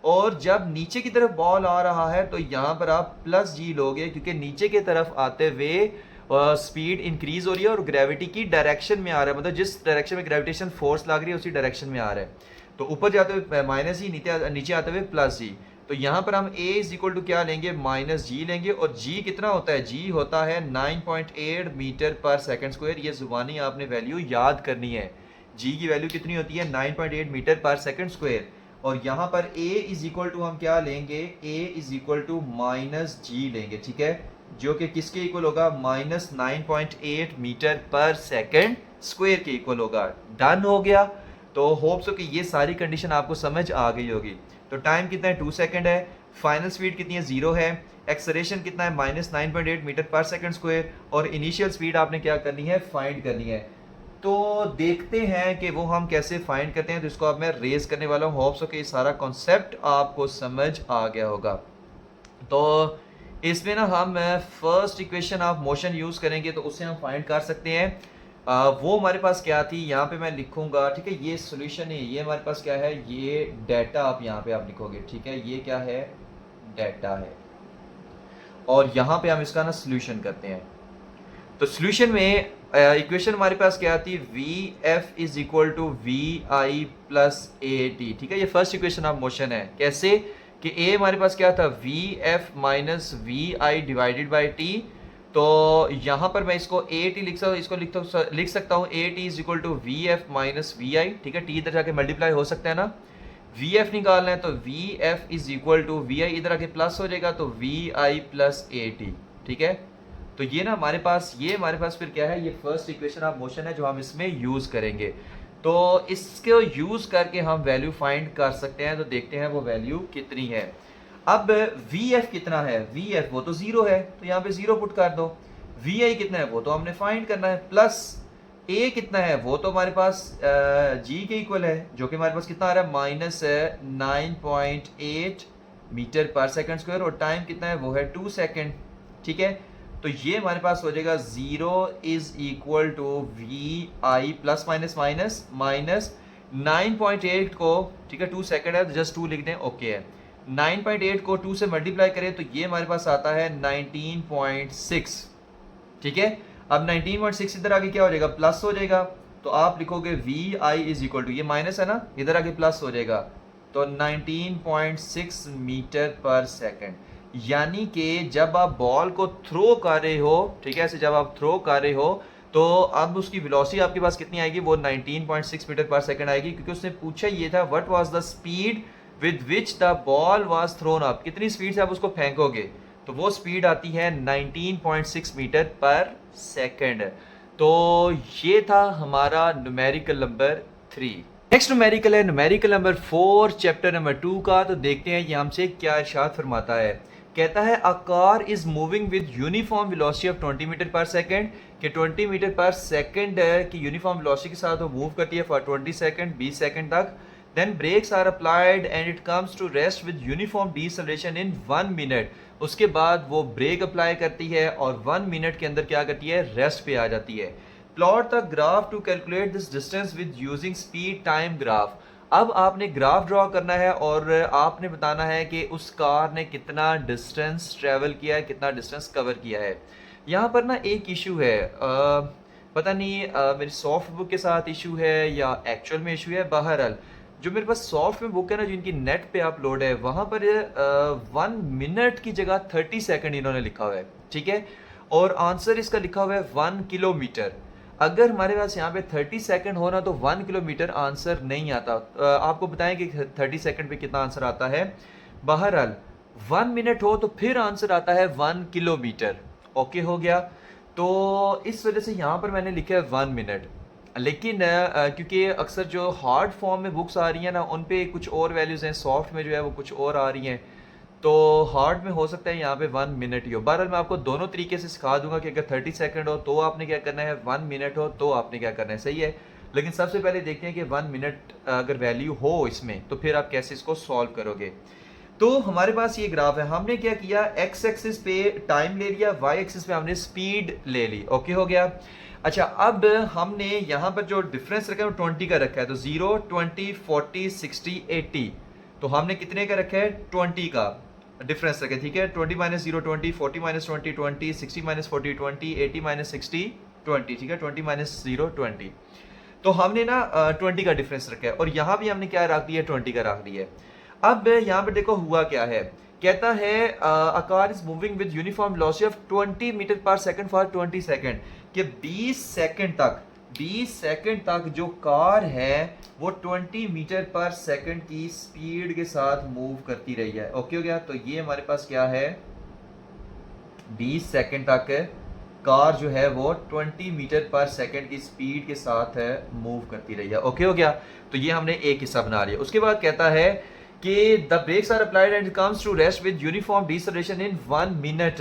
Speaker 1: और जब नीचे की तरफ बॉल आ रहा है तो यहाँ पर आप प्लस जी लोगे, क्योंकि नीचे की तरफ आते हुए स्पीड इंक्रीज हो रही है और ग्रेविटी की डायरेक्शन में आ रहा है, मतलब जिस डायरेक्शन में ग्रेविटेशन फोर्स लग रही है उसी डायरेक्शन में आ रहा है। तो ऊपर जाते हुए माइनस जी, नीचे आते हुए प्लस जी। तो यहाँ पर हम a इज इक्वल टू क्या लेंगे, माइनस जी लेंगे, और g कितना होता है, g होता है 9.8 मीटर पर सेकंड स्क्वायर। ये जुबानी आपने वैल्यू याद करनी है, g की वैल्यू कितनी होती है, 9.8 मीटर पर सेकंड स्क्वायर। और यहाँ पर a इज इक्वल टू हम क्या लेंगे, a is equal to minus G लेंगे, ठीक है, जो कि किसके इक्वल होगा, माइनस 9.8 मीटर पर सेकंड स्क्वायर के इक्वल होगा। डन हो गया। तो होप सो कि ये सारी कंडीशन आपको समझ आ गई होगी। तो टाइम कितना है, 2 सेकंड है, फाइनल स्पीड कितनी है, 0 है, एक्सेलरेशन कितना है, माइनस 9.8 मीटर पर सेकंड स्क्वायर, और इनिशियल स्पीड आपने क्या करनी है, फाइंड करनी है। तो देखते हैं कि वो हम कैसे फाइंड करते हैं। तो इसको अब मैं रेज करने वाला हूँ, होप सो कि सारा कॉन्सेप्ट आपको समझ आ गया होगा। तो इसमें ना हम first equation of motion use करेंगे, तो उससे हम फाइंड कर सकते हैं। वो हमारे पास क्या थी, यहाँ पे मैं लिखूंगा, ठीक है, ये सॉल्यूशन है, ये हमारे पास क्या है, ये डाटा आप यहाँ पे आप लिखोगे, ठीक है, ये क्या है, डाटा है, और यहाँ पे हम इसका ना सॉल्यूशन करते हैं। तो सॉल्यूशन में इक्वेशन हमारे पास क्या आती है, V F is equal to V I plus A T, ठीक है, ये फर्स्ट इक्वेशन ऑफ मोशन है। कैसे कि ए हमारे पास क्या था, V F minus V I divided by T. तो यहाँ पर मैं इसको ए टी लिख सकता हूँ, इसको लिख सकता हूँ A T is equal to V F minus V I, ठीक है, टी इधर जाके मल्टीप्लाई हो सकता है ना, वी एफ निकालना है, तो V F is equal to V I इधर आके प्लस हो जाएगा, तो V I plus A T, ठीक है। तो ये ना हमारे पास, ये हमारे पास फिर क्या है, ये फर्स्ट इक्वेशन ऑफ मोशन है जो हम इसमें यूज करेंगे। तो इसको यूज करके हम वैल्यू फाइंड कर सकते हैं। तो देखते हैं वो वैल्यू कितनी है। अब Vf कितना है, Vf वो तो 0 है, तो यहाँ पे 0 पुट कर दो। Vi कितना है वो तो हमने फाइंड करना है, प्लस A कितना है वो तो हमारे पास G के इक्वल है, जो कि हमारे पास कितना आ रहा है, माइनस 9.8 मीटर पर सेकंड स्क्वायर, और टाइम कितना है वो है 2 सेकंड, ठीक है। तो ये हमारे पास हो जाएगा 0 is equal to V I plus minus minus minus 9.8 को, ठीक है, 2 सेकंड है तो जस्ट 2 लिख दें, ओके है। 9.8 को 2 से मल्टीप्लाई करें तो ये हमारे पास आता है 19.6, ठीक है। अब 19.6 इधर आगे क्या हो जाएगा, प्लस हो जाएगा, तो आप लिखोगे V I is equal to, ये माइनस है ना, इधर आगे प्लस हो जाएगा, तो 19.6 मीटर पर सेकंड। यानी कि जब आप बॉल को थ्रो कर रहे हो, ठीक है, ऐसे जब आप थ्रो कर रहे हो, तो अब उसकी वेलोसिटी आपके पास कितनी आएगी, वो 19.6 मीटर पर सेकंड आएगी, क्योंकि उसने पूछा ये था what was the speed with which the ball was thrown up, कितनी स्पीड से आप उसको फेंकोगे, तो वो स्पीड आती है 19.6 मीटर पर सेकंड। तो ये था हमारा न्यूमेरिकल नंबर 3। नेक्स्ट न्यूमेरिकल है न्यूमेरिकल नंबर 4 चैप्टर नंबर 2 का। तो देखते हैं ये हमसे क्या इरशाद फरमाता है। कहता है a car is moving with uniform velocity of 20 metre पर सेकंड, कि 20 मीटर पर सेकंड की यूनिफॉर्म वेलोसिटी के साथ वो मूव करती है फॉर 20 सेकंड, 20 सेकंड तक। Then brakes are applied and it comes to rest with uniform deceleration in 1 minute. उसके बाद वो ब्रेक अप्लाई करती है और 1 मिनट के अंदर क्या करती है, रेस्ट पे आ जाती है। Plot the graph to calculate this distance with using speed time graph. अब आपने ग्राफ ड्रॉ करना है और आपने बताना है कि उस कार ने कितना डिस्टेंस ट्रेवल किया है, कितना डिस्टेंस कवर किया है। यहाँ पर ना एक इशू है, पता नहीं मेरी सॉफ्ट बुक के साथ इशू है या एक्चुअल में इशू है। बहरहाल जो मेरे पास सॉफ्ट में बुक है ना, जो इनकी नेट पे अपलोड है, वहाँ पर 1 मिनट की जगह 30 सेकंड इन्होंने लिखा हुआ है, ठीक है, और आंसर इसका लिखा हुआ है 1 किलोमीटर। अगर हमारे पास यहाँ पे 30 सेकंड हो ना, तो 1 किलोमीटर आंसर नहीं आता। आपको बताएं कि 30 सेकंड पे कितना आंसर आता है। बहरहाल 1 मिनट हो तो फिर आंसर आता है 1 किलोमीटर। ओके हो गया। तो इस वजह से यहाँ पर मैंने लिखा है 1 मिनट, लेकिन क्योंकि अक्सर जो हार्ड फॉर्म में बुक्स आ रही हैं ना, उन पे कुछ और वैल्यूज़ हैं, सॉफ्ट में जो है वो कुछ और आ रही हैं, तो हार्ड में हो सकता है यहाँ पे 1 मिनट ही हो। बहरहाल मैं आपको दोनों तरीके से सिखा दूंगा कि अगर 30 सेकंड हो तो आपने क्या करना है, 1 मिनट हो तो आपने क्या करना है, सही है। लेकिन सबसे पहले देखते हैं कि 1 मिनट अगर वैल्यू हो इसमें, तो फिर आप कैसे इसको सॉल्व करोगे। तो हमारे पास ये ग्राफ है, हमने क्या किया, एक्स एक्सिस पे टाइम ले लिया, वाई एक्सिस पे हमने स्पीड ले ली। ओके हो गया। अच्छा, अब हमने यहाँ पर जो डिफरेंस रखा है वो 20 का रखा है, तो 0, 20, 40, 60, 80, तो हमने कितने का रखा है, 20 का डिफरेंस रखे, ठीक है। 20 माइनस 0 20, 40 माइनस 20 20, 60 माइनस 40 20, 80 माइनस 60 20, ठीक है, 20 माइनस 0 20। तो हमने ना 20 का डिफरेंस रखा है, और यहाँ भी हमने क्या रख दिया, 20 का रख दिया है। अब यहाँ पर देखो हुआ क्या है, कहता है a car is moving with uniform velocity of 20 metre पर सेकंड फॉर 20 सेकंड, कि 20 सेकंड तक जो कार है वो 20 मीटर पर सेकंड की स्पीड के साथ मूव करती रही है। ओके हो गया, तो ये हमारे पास क्या है, 20 सेकंड तक कार जो है वो 20 मीटर पर सेकंड की स्पीड के साथ मूव करती रही है। ओके हो गया, तो ये हमने एक हिस्सा बना लिया। उसके बाद कहता है कि the brakes are applied and comes to rest with uniform deceleration in 1 minute,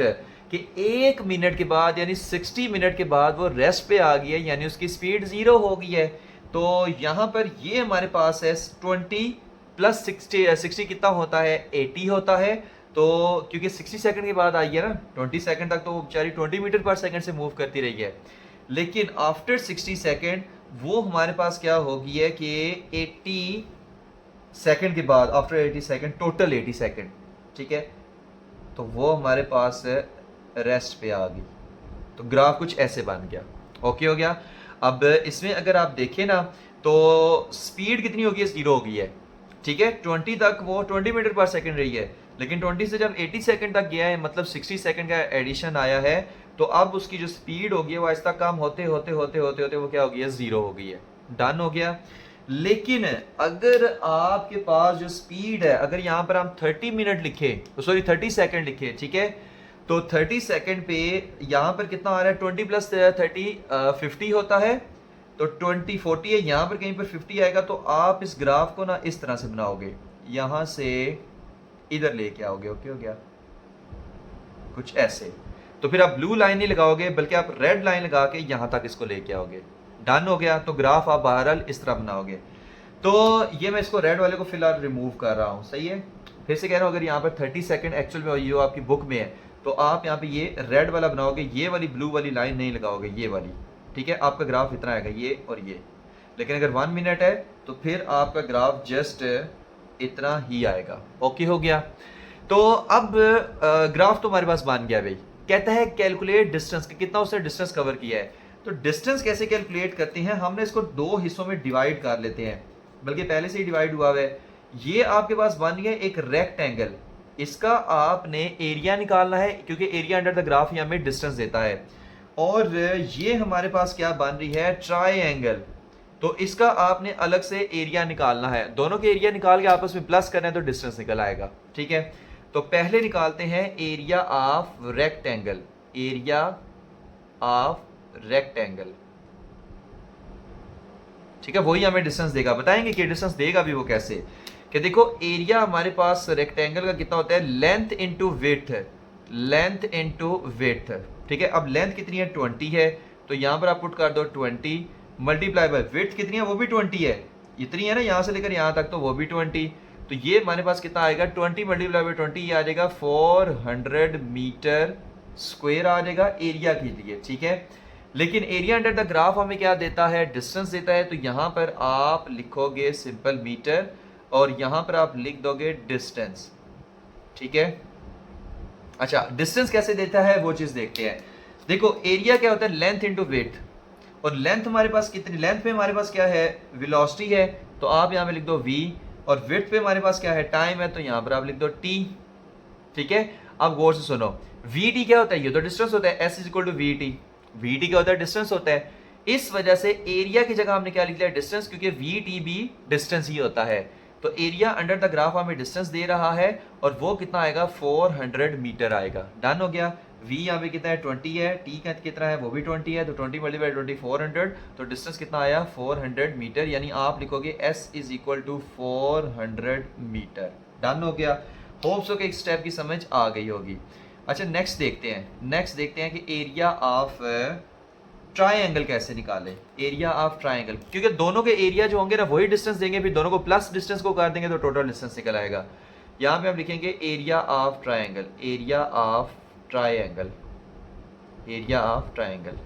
Speaker 1: कि 1 मिनट के बाद यानी 60 मिनट के बाद वो रेस्ट पे आ गई है, यानी उसकी स्पीड 0 हो गई है। तो यहाँ पर ये हमारे पास है 20 प्लस 60 कितना होता है, 80 होता है। तो क्योंकि 60 सेकंड के बाद आई है ना, 20 सेकंड तक तो वो बेचारी 20 मीटर पर सेकंड से मूव करती रही है, लेकिन आफ्टर 60 सेकंड वो हमारे पास क्या हो गई है कि 80 सेकंड के बाद, आफ्टर 80 सेकंड, टोटल 80 सेकंड, ठीक है, तो वो हमारे पास रेस्ट पे आ गई। तो ग्राफ कुछ ऐसे बन गया। ओके हो गया। अब इसमें अगर आप देखें ना तो स्पीड कितनी होगी, 0 हो गई है, ठीक है। 20 तक वो 20 मीटर पर सेकंड रही है, लेकिन 20 से जब 80 सेकंड तक गया है, मतलब 60 सेकंड का एडिशन आया है, तो अब उसकी जो स्पीड होगी वो आहिस्ता कम होते होते होते होते होते वो क्या हो गई है, 0 हो गई है। डन हो गया। लेकिन अगर आपके पास जो स्पीड है, अगर यहाँ पर हम 30 मिनट लिखे, सॉरी 30 सेकंड लिखे, ठीक है, तो 30 सेकंड पे यहाँ पर कितना आ रहा है, 20 प्लस 30 50 होता है, तो 20 40 है, यहाँ पर कहीं पर 50 आएगा। तो आप इस ग्राफ को ना इस तरह से बनाओगे, यहाँ से इधर लेके आओगे। ओके हो गया, कुछ ऐसे। तो फिर आप ब्लू लाइन नहीं लगाओगे, बल्कि आप रेड लाइन लगा के यहाँ तक इसको लेके आओगे। डन हो गया। तो ग्राफ आप बहरहाल इस तरह बनाओगे। तो ये मैं इसको रेड वाले को फिलहाल रिमूव कर रहा हूँ, सही है। फिर से कह रहा हूँ, अगर यहाँ पर 30 सेकंड एक्चुअल में ये आपकी बुक में है, तो आप यहाँ पे ये रेड वाला बनाओगे, ये वाली ब्लू वाली लाइन नहीं लगाओगे, ये वाली, ठीक है। आपका ग्राफ इतना आएगा, ये और ये। लेकिन अगर 1 मिनट है तो फिर आपका ग्राफ जस्ट इतना ही आएगा। ओके हो गया। तो अब ग्राफ तो हमारे पास बन गया भाई। कहता है कैलकुलेट डिस्टेंस, कितना उसने डिस्टेंस कवर किया है। तो डिस्टेंस कैसे कैलकुलेट करते हैं, हमने इसको 2 हिस्सों में डिवाइड कर लेते हैं, बल्कि पहले से ही डिवाइड हुआ है। ये आपके पास बन गया एक रेक्टेंगल, इसका आपने एरिया निकालना है, क्योंकि एरिया अंडर द ग्राफ ही हमें डिस्टेंस देता है। और ये हमारे पास क्या बन रही है, ट्राइंगल, तो इसका आपने अलग से एरिया निकालना है। दोनों के एरिया निकाल के आपस में प्लस करना है तो डिस्टेंस निकल आएगा, ठीक है। तो पहले निकालते हैं area of rectangle, area of rectangle, ठीक है, वही हमें डिस्टेंस देगा। बताएंगे कि डिस्टेंस देगा भी वो कैसे, कि देखो एरिया हमारे पास रेक्टेंगल का कितना होता है, length into width, length into width, ठीक है। अब लेंथ कितनी है, 20 है, तो यहां पर आप पुट कर दो 20 मल्टीप्लाई बाय विड्थ कितनी है, वो भी 20 है, इतनी है ना, यहां से लेकर यहां तक, तो वो भी 20। तो ये हमारे पास कितना आएगा, 20 मल्टीप्लाई बाय 20, ये आ जाएगा 400 मीटर स्क्वायर आ जाएगा एरिया के लिए, ठीक है। लेकिन एरिया अंडर द ग्राफ हमें क्या देता है, डिस्टेंस देता है। तो यहां पर आप लिखोगे सिंपल मीटर, और यहां पर आप लिख दोगे डिस्टेंस, ठीक है। अच्छा, डिस्टेंस कैसे देता है वो चीज देखते हैं। देखो एरिया क्या होता है, लेंथ इनटू विड्थ, और लेंथ हमारे पास कितनी, लेंथ पे हमारे पास क्या है, वेलोसिटी है, तो आप यहां पे लिख दो v, और विड्थ पे हमारे पास क्या है, टाइम है, तो यहां पर आप लिख दो t, ठीक है। अब गौर से सुनो, vt क्या होता है, ये तो डिस्टेंस होता है, s equal to vt, vt क्या होता है, डिस्टेंस होता है। इस वजह से एरिया की जगह हमने क्या लिख लिया, डिस्टेंस, क्योंकि vt भी डिस्टेंस ही होता है। तो एरिया अंडर द ग्राफ हमें डिस्टेंस दे रहा है, और वो कितना आएगा, 400 मीटर आएगा। डन हो गया। v यहाँ पे कितना है, 20 है, t का कितना है, वो भी 20 है, तो 20 मल्टीप्लाई 20 400, तो डिस्टेंस कितना आया, 400 मीटर, यानी आप लिखोगे s is equal to 400 metre. Done हो गया। होप सो कि एक स्टेप की समझ आ गई होगी। अच्छा नेक्स्ट देखते हैं, नेक्स्ट देखते हैं कि एरिया ऑफ ट्राइंगल कैसे निकालें, एरिया ऑफ ट्राइंगल, क्योंकि दोनों के एरिया जो होंगे ना वही डिस्टेंस देंगे, फिर दोनों को प्लस डिस्टेंस को कर देंगे तो टोटल डिस्टेंस निकल आएगा। यहाँ पे हम लिखेंगे area of triangle, area of triangle, area of triangle,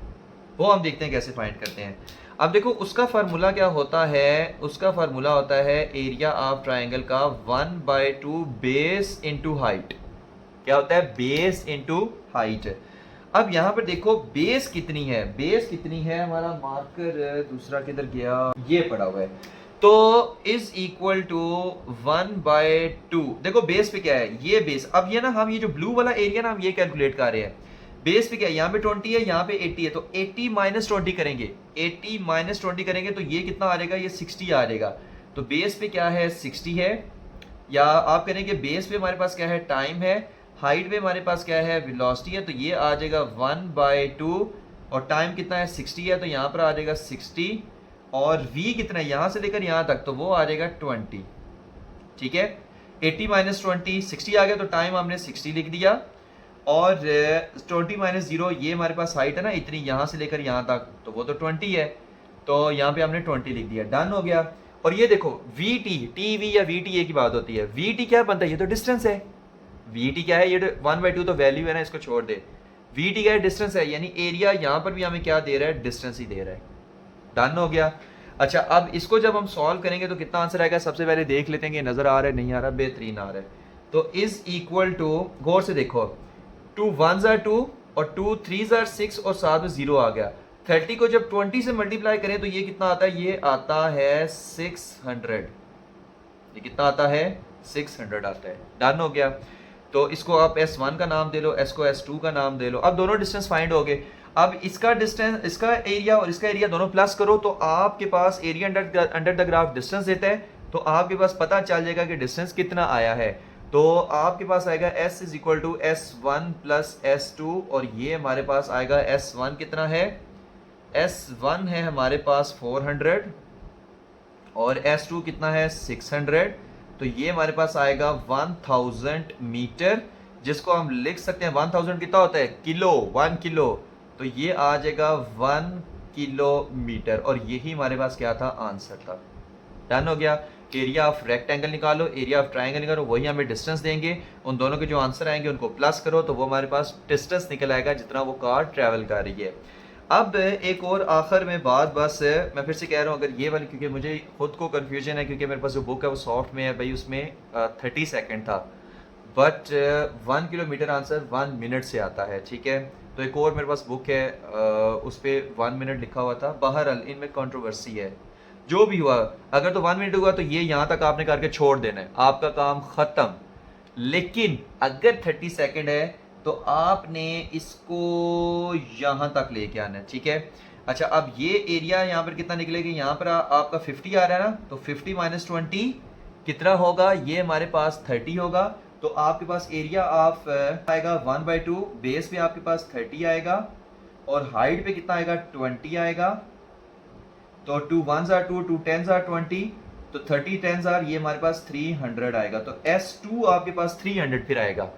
Speaker 1: वो हम देखते हैं कैसे फाइंड करते हैं। अब देखो उसका फार्मूला क्या होता है, उसका फार्मूला होता है एरिया ऑफ ट्राइंगल का 1/2 बेस इंटू हाइट। क्या होता है, बेस इंटू हाइट। अब यहाँ पर देखो बेस कितनी है, बेस कितनी है, हमारा मार्कर दूसरा किधर गया, ये पड़ा हुआ है, तो इज इक्वल टू 1/2। देखो बेस पे क्या है, ये बेस, अब ये ना हम ये जो ब्लू वाला एरिया ना हम ये कैलकुलेट कर रहे हैं। बेस पे क्या है, यहाँ पे 20 है, यहाँ पे 80 है, तो 80 माइनस 20 करेंगे, 80 माइनस 20 करेंगे तो ये कितना आ जाएगा, ये 60 आ जाएगा। तो बेस पे क्या है, 60 है, या आप करेंगे बेस पे हमारे पास क्या है, टाइम है, हाइट पे हमारे पास क्या है, वेलोसिटी है, तो ये आ जाएगा 1/2, और टाइम कितना है, 60 है, तो यहाँ पर आ जाएगा 60, और v कितना है यहाँ से लेकर यहाँ तक, तो वो आ जाएगा 20। ठीक है, 80 माइनस 20 60 आ गया, तो टाइम हमने 60 लिख दिया, और 20 माइनस 0 ये हमारे पास हाइट है ना इतनी, यहाँ से लेकर यहाँ तक, तो वो तो 20 है, तो यहाँ पे हमने 20 लिख दिया, डन हो गया। और ये देखो वी टी या वी टी ए की बात होती है, वी टी क्या बनता है, ये तो डिस्टेंस है, वी टी क्या है, ये 1/2 तो वैल्यू है ना, इसको छोड़ दे, वी टी क्या है, डिस्टेंस है, यानी एरिया यहाँ पर भी हमें क्या दे रहा है, डिस्टेंस ही दे रहा है, डन हो गया। अच्छा, अब इसको जब हम सॉल्व करेंगे तो कितना आंसर आएगा, सबसे पहले देख लेते हैं कि नजर आ रहा है नहीं आ रहा, बेहतरीन आ रहा है। तो इज इक्वल टू, गौर से देखो, 2 1s are 2 और 2 3s are 6 और साथ में 0 आ गया। 30 को जब 20 से मल्टीप्लाई करें तो ये कितना आता है, ये आता है 600। ये कितना आता है, 600 आता है, डन हो गया। तो इसको आप S1 का नाम दे लो, S को S2 का नाम दे लो। अब दोनों डिस्टेंस फाइंड हो गए। अब इसका डिस्टेंस, इसका एरिया और इसका एरिया दोनों प्लस करो तो आपके पास area under the graph distance देता है, तो आपके पास पता चल जाएगा कि डिस्टेंस कितना आया है। तो आपके पास आएगा S is equal to S1 plus S2, और ये हमारे पास आएगा S1 कितना है, S1 है हमारे पास 400 और S2 कितना है 600, तो ये हमारे पास आएगा 1000 मीटर, जिसको हम लिख सकते हैं 1000 कितना होता है, किलो, 1 किलो, तो ये आ जाएगा 1 किलोमीटर, और यही हमारे पास क्या था, आंसर था। डन हो गया। एरिया ऑफ रेक्टेंगल निकालो, एरिया ऑफ ट्राइंगल निकालो, वही हमें डिस्टेंस देंगे, उन दोनों के जो आंसर आएंगे उनको प्लस करो तो वो हमारे पास डिस्टेंस निकल आएगा जितना वो कार ट्रैवल कर रही है। अब एक और आखिर में बात, बस मैं फिर से कह रहा हूँ, अगर ये वाली, क्योंकि मुझे खुद को कन्फ्यूजन है, क्योंकि मेरे पास जो बुक है वो सॉफ्ट में है भाई, उसमें 30 सेकेंड था, बट 1 किलोमीटर आंसर 1 मिनट से आता है। ठीक है, तो एक और मेरे पास बुक है उस पर 1 मिनट लिखा हुआ था। बहरहाल इनमें कंट्रोवर्सी है, जो भी हुआ, अगर तो 1 मिनट हुआ तो ये यहाँ तक आपने करके छोड़ देना है, आपका काम खत्म। लेकिन अगर 30 सेकेंड है तो आपने इसको यहाँ तक लेके आना है। ठीक है, अच्छा, अब ये एरिया यहाँ पर कितना निकलेगा, यहाँ पर आपका 50 आ रहा है ना, तो 50 माइनस 20 कितना होगा, ये हमारे पास 30 होगा, तो आपके पास एरिया ऑफ आएगा 1/2, बेस पे आपके पास 30 आएगा, और हाइट पे कितना आएगा, 20 आएगा, तो 2 1s are 2, 2 10s are 20, तो 30 10s are, ये हमारे पास 300 आएगा, तो S2 आपके पास 300 फिर आएगा,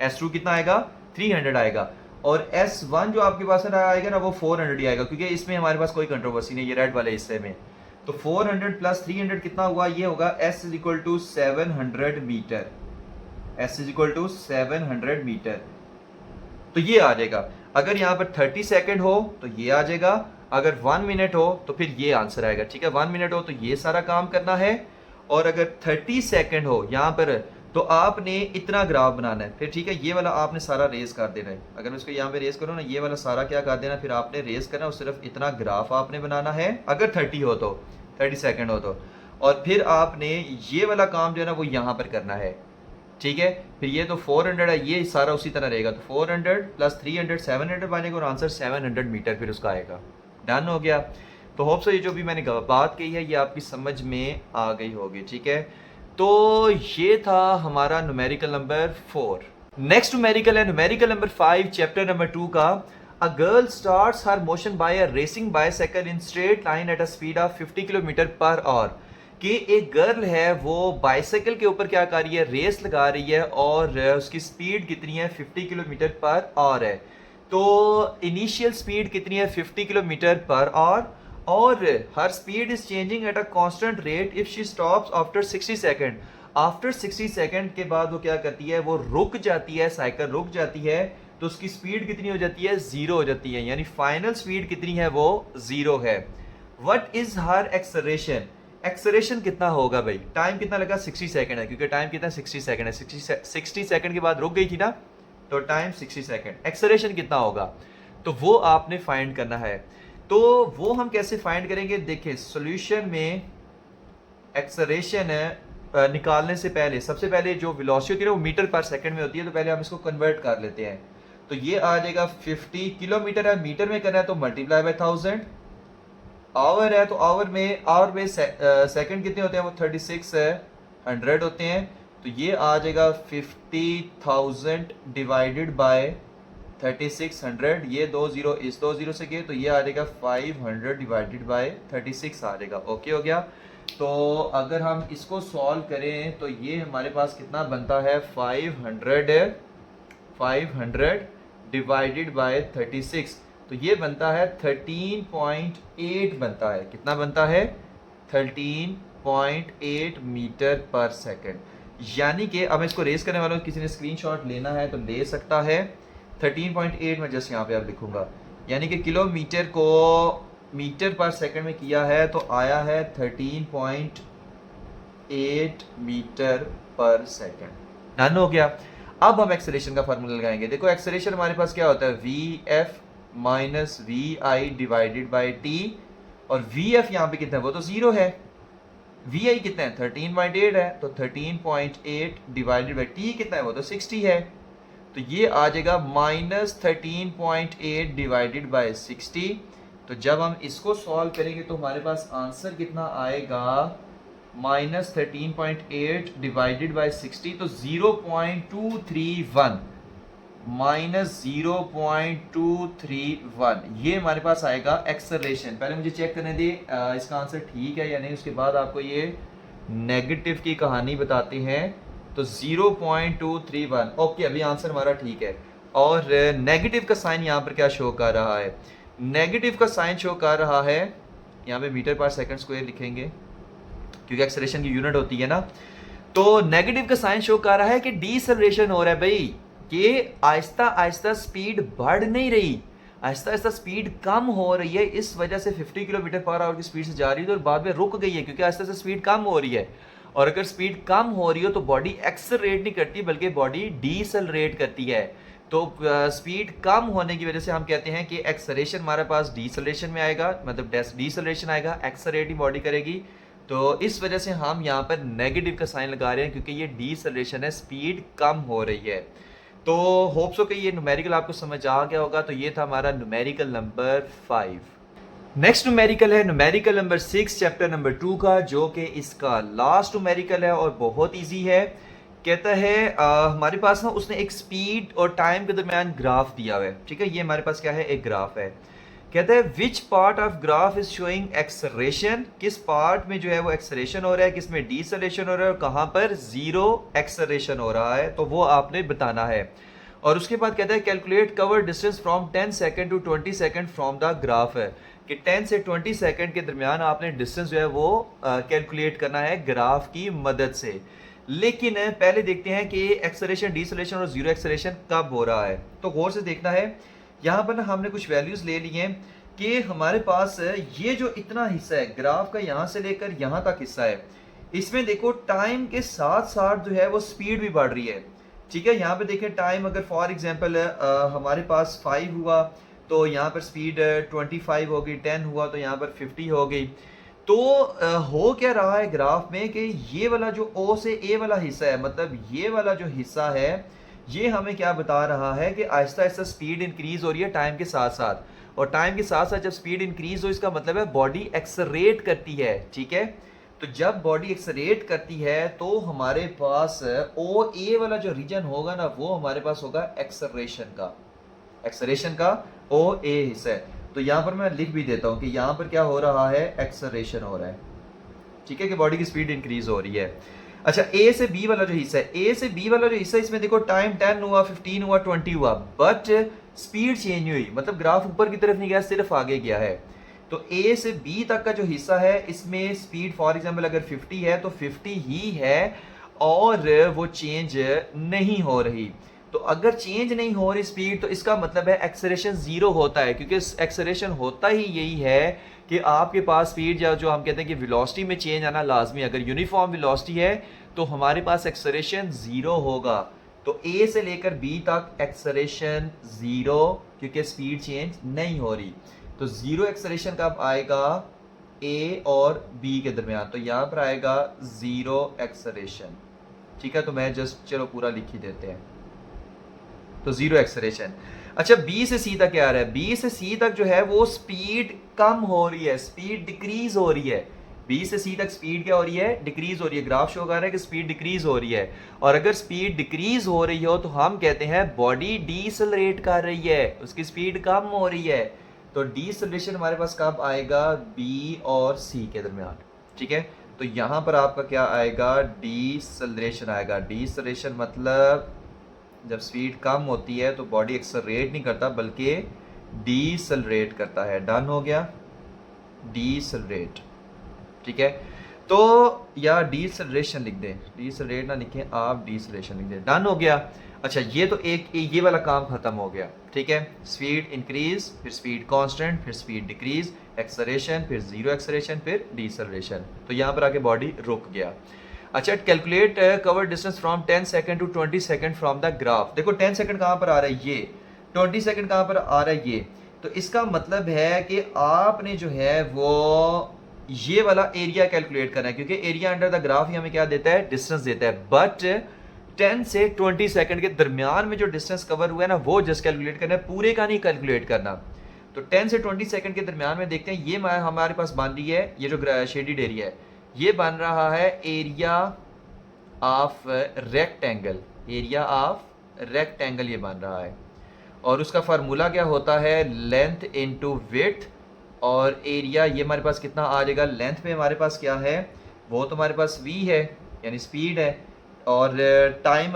Speaker 1: S2 कितना आएगा, 300 आएगा, और S1 जो आपके पास आएगा ना वो 400 ही आएगा, क्योंकि इसमें हमारे पास कोई कंट्रोवर्सी नहीं, ये रेड वाले हिस्से में। तो 400 प्लस 300 कितना हुआ, ये होगा S is equal to 700 metre, S is equal to 700 metre, तो ये आ जाएगा। अगर यहाँ पर 30 सेकेंड हो तो ये आ जाएगा, अगर 1 मिनट हो तो फिर ये आंसर आएगा। ठीक है, 1 मिनट हो तो ये सारा काम करना है, और अगर 30 सेकेंड हो यहाँ पर तो आपने इतना ग्राफ बनाना है फिर। ठीक है, ये वाला आपने सारा रेस कर देना है, अगर मैं इसको यहाँ पे रेस करूँ ना, ये वाला सारा क्या कर देना, फिर आपने रेस करना, और सिर्फ इतना ग्राफ आपने बनाना है, अगर 30 हो तो, 30 सेकेंड हो तो, और फिर आपने ये वाला काम जो है ना वो यहाँ पर करना है। ठीक है, फिर ये तो 400 है, ये सारा उसी तरह रहेगा, तो 400 प्लस 300 700 बनेगा, और आंसर 700 मीटर फिर उसका आएगा। डन हो गया। तो होप सो ये जो भी मैंने बात कही है ये आपकी समझ में आ गई होगी। ठीक है, तो ये था हमारा न्यूमेरिकल नंबर 4। नेक्स्ट न्यूमेरिकल है न्यूमेरिकल नंबर 5 चैप्टर नंबर 2 का। A girl starts her motion by a racing bicycle in straight line at a speed of 50 kilometre पर आवर। कि एक गर्ल है वो बाइसाइकिल के ऊपर क्या कर रही है, रेस लगा रही है, और उसकी स्पीड कितनी है, 50 किलोमीटर पर आवर है। तो इनिशियल स्पीड कितनी है, 50 किलोमीटर पर आवर, और her speed is changing at a constant rate if she stops after 60 second. After 60 second के बाद वो क्या करती है, वो रुक जाती है, साइकिल रुक जाती है, तो उसकी स्पीड कितनी हो जाती है, 0 हो जाती है, यानी फाइनल स्पीड कितनी है, वो 0 है। What is her acceleration, acceleration कितना होगा भाई, टाइम कितना लगा, 60 सेकंड है, क्योंकि टाइम कितना 60 सेकंड है, 60 सेकंड के बाद रुक गई थी ना, तो टाइम 60 सेकंड, एक्सेलरेशन कितना होगा, तो वो आपने फाइंड करना है। तो वो हम कैसे फाइंड करेंगे, देखिए सॉल्यूशन में एक्सेलरेशन निकालने से पहले सबसे पहले जो वेलोसिटी होती है ना वो मीटर पर सेकंड में होती है, तो पहले हम इसको कन्वर्ट कर लेते हैं। तो ये आ जाएगा 50 किलोमीटर है, मीटर में करना है तो मल्टीप्लाई बाय 1000। आवर है तो आवर में सेकंड कितने होते हैं, वो 3600 होते हैं। तो ये आ जाएगा 50,000 डिवाइडेड बाय 3600, ये 20 इस 20 से गए तो ये आ जाएगा 500 डिवाइडेड बाय 36 आ जाएगा। ओके हो गया। तो अगर हम इसको सॉल्व करें तो ये हमारे पास कितना बनता है, 500 डिवाइडेड बाय 36, तो ये बनता है 13.8 बनता है। कितना बनता है, 13.8 मीटर पर सेकंड। यानी कि अब इसको रेस करने वालों किसी ने स्क्रीनशॉट लेना है तो ले सकता है। 13.8 में जस्ट यहाँ पे आप लिखूंगा, यानी कि किलोमीटर को मीटर पर सेकंड में किया है तो आया है 13.8 मीटर पर सेकंड। डन हो गया। अब हम एक्सेलरेशन का फार्मूला लगाएंगे। देखो एक्सेलरेशन हमारे पास क्या होता है, V F minus V I divided by T, और वी एफ यहाँ पे कितना है, वो तो 0 है। वी आई कितना है, 13.8 है, तो 13.8 डिवाइडेड बाई टी कितना है, वो तो 60 है। तो ये आ जाएगा माइनस 13.8 डिवाइडेड बाई 60। तो जब हम इसको सॉल्व करेंगे तो हमारे पास आंसर कितना आएगा, माइनस 13.8 डिवाइडेड बाई 60, तो 0.231, माइनस 0.231 ये हमारे पास आएगा एक्सेलरेशन। पहले मुझे चेक करने दे इसका आंसर ठीक है या नहीं, उसके बाद आपको ये नेगेटिव की कहानी बताते हैं। तो 0.231, ओके अभी आंसर हमारा ठीक है। और नेगेटिव का साइन यहाँ पर क्या शो कर रहा है, नेगेटिव का साइन शो कर रहा है, यहाँ पे मीटर पर सेकंड स्क्वायर लिखेंगे क्योंकि एक्सेलरेशन की यूनिट होती है ना। तो नेगेटिव का साइन शो कर रहा है कि डीसेलरेशन हो रहा है भाई, कि आहिस्ता आहिस्ता स्पीड बढ़ नहीं रही, आहिस्ता आहिस्ता स्पीड कम हो रही है। इस वजह से 50 किलोमीटर पर आवर की स्पीड से जा रही है और बाद में रुक गई है क्योंकि आहिस्ता आहिस्ता स्पीड कम हो रही है। और अगर स्पीड कम हो रही हो तो बॉडी एक्सेलरेट नहीं करती बल्कि बॉडी डीसेलरेट करती है। तो स्पीड कम होने की वजह से हम कहते हैं कि एक्सेलरेशन हमारे पास डीसेलरेशन में आएगा, मतलब डीसेलरेशन आएगा, एक्सेलरेटिंग बॉडी करेगी। तो इस वजह से हम यहाँ पर नेगेटिव का साइन लगा रहे हैं क्योंकि ये डीसेलरेशन है, स्पीड कम हो रही है। तो होप सो कि ये न्यूमेरिकल आपको समझ आ गया होगा। तो ये था हमारा न्यूमेरिकल नंबर 5। नेक्स्ट न्यूमेरिकल है न्यूमेरिकल नंबर 6 चैप्टर नंबर 2 का, जो कि इसका लास्ट न्यूमेरिकल है और बहुत इजी है। कहता है हमारे पास ना उसने एक स्पीड और टाइम के दरमियान ग्राफ दिया हुआ है, ठीक है। ये हमारे पास क्या है, एक ग्राफ है। कहता है which part of graph is showing acceleration, किस पार्ट में जो है वो एक्सेलरेशन हो रहा है, किस में डीसेलरेशन हो रहा है और कहाँ पर जीरो एक्सेलरेशन हो रहा है, तो वो आपने बताना है। और उसके बाद कहता है calculate cover distance from 10 second to 20 second from the graph है, कि 10 से 20 सेकंड के दरमियान आपने डिस्टेंस जो है वो कैलकुलेट करना है ग्राफ की मदद से। लेकिन पहले देखते हैं कि एक्सेलरेशन, डीसेलरेशन और जीरो एक्सेलरेशन कब हो रहा है। तो गौर से देखना है, यहाँ पर ना हमने कुछ वैल्यूज ले ली हैं कि हमारे पास ये जो इतना हिस्सा है ग्राफ का, यहाँ से लेकर यहाँ तक हिस्सा है, इसमें देखो टाइम के साथ साथ जो है वो स्पीड भी बढ़ रही है, ठीक है। यहाँ पे देखें टाइम अगर फॉर एग्जांपल हमारे पास 5 हुआ तो यहाँ पर स्पीड 25 हो गई, 10 हुआ तो यहाँ पर 50 हो गई। तो हो क्या रहा है ग्राफ में कि ये वाला जो O से A वाला हिस्सा है, मतलब ये वाला जो हिस्सा है, ये हमें क्या बता रहा है कि आहिस्ता आहिस्ता स्पीड इंक्रीज हो रही है टाइम के साथ साथ। और टाइम के साथ साथ जब स्पीड इंक्रीज हो इसका मतलब है बॉडी एक्सेलरेट करती है, ठीक है। तो जब बॉडी एक्सेलरेट करती है तो हमारे पास ओ ए वाला जो रीजन होगा ना, वो हमारे पास होगा एक्सेलरेशन का ओ ए हिस्सा है। तो यहाँ पर मैं लिख भी देता हूँ कि यहाँ पर क्या हो रहा है, एक्सेलरेशन हो रहा है, ठीक है, कि बॉडी की स्पीड इंक्रीज हो रही है। अच्छा ए से बी वाला जो हिस्सा है, ए से बी वाला जो हिस्सा है, इसमें देखो टाइम 10 हुआ, 15 हुआ, 20 हुआ, बट स्पीड चेंज हुई, मतलब ग्राफ ऊपर की तरफ नहीं गया, सिर्फ आगे गया है। तो ए से बी तक का जो हिस्सा है इसमें स्पीड फॉर एग्जांपल अगर 50 है तो 50 ही है और वो चेंज नहीं हो रही। तो अगर चेंज नहीं हो रही स्पीड तो इसका मतलब है एक्सेलरेशन जीरो होता है, क्योंकि एक्सेलरेशन होता ही यही है कि आपके पास स्पीड या जो हम कहते हैं कि वेलोसिटी में चेंज आना लाजमी। अगर यूनिफॉर्म वेलोसिटी है तो हमारे पास एक्सेलरेशन जीरो होगा। तो ए से लेकर बी तक एक्सेलरेशन जीरो, क्योंकि स्पीड चेंज नहीं हो रही। तो जीरो एक्सेलरेशन कब आएगा, ए और बी के दरमियान, तो यहाँ पर आएगा ज़ीरो एक्सलेरेशन। ठीक है, तो मैं जस्ट चलो पूरा लिख ही देते हैं, तो ज़ीरो एक्सलेरेशन। अच्छा, बी से सी तक क्या आ रहा है? बी से सी तक जो है वो स्पीड कम हो रही है, स्पीड डिक्रीज हो रही है। बी से सी तक स्पीड क्या हो रही है? डिक्रीज हो रही है। ग्राफ शो कर रहा है कि स्पीड डिक्रीज हो रही है, और अगर स्पीड डिक्रीज हो रही हो तो हम कहते हैं बॉडी डीसेलरेट कर रही है, उसकी स्पीड कम हो रही है। तो डीसेलरेशन हमारे पास कब आएगा? बी और सी के दरमियान। ठीक है, तो यहां पर आपका क्या आएगा? डीसेलरेशन आएगा। डीसेलरेशन मतलब जब स्पीड कम होती है तो बॉडी एक्सेलरेट नहीं करता बल्कि डीसेलरेट करता है। डन हो गया, डीसेलरेट। ठीक है, तो या डीसेलरेशन लिख दें, डीसेलरेट ना लिखें आप, डीसेलरेशन लिख दें। डन हो गया। अच्छा, ये तो एक ये वाला काम खत्म हो गया। ठीक है, स्पीड इंक्रीज, फिर स्पीड कांस्टेंट, फिर स्पीड डिक्रीज, एक्सेलरेशन, फिर जीरो एक्सेलरेशन, फिर डीसेलरेशन। तो यहाँ पर आके बॉडी रुक गया। अच्छा, calculate cover distance from 10 second to 20 second from the graph. देखो 10 सेकंड कहाँ पर आ रहा है? ये 20 सेकंड कहाँ पर आ रहा है? ये। तो इसका मतलब है कि आपने जो है वो ये वाला एरिया कैलकुलेट करना है, क्योंकि एरिया अंडर द ग्राफ ही हमें क्या देता है? डिस्टेंस देता है। बट 10 से 20 सेकंड के दरमियान में जो डिस्टेंस कवर हुआ है ना, वो जस्ट कैलकुलेट करना है, पूरे का नहीं कैलकुलेट करना। तो 10 से 20 सेकंड के दरमियान में देखते हैं, ये हमारे पास बन रही है, ये जो शेडेड एरिया है, ये बन रहा है area of rectangle. Area of rectangle ये बन रहा है, और उसका फार्मूला क्या होता है? Length into width. और एरिया ये हमारे पास कितना आ जाएगा? लेंथ में हमारे पास क्या है? वो तो हमारे पास v है, यानी स्पीड है, और टाइम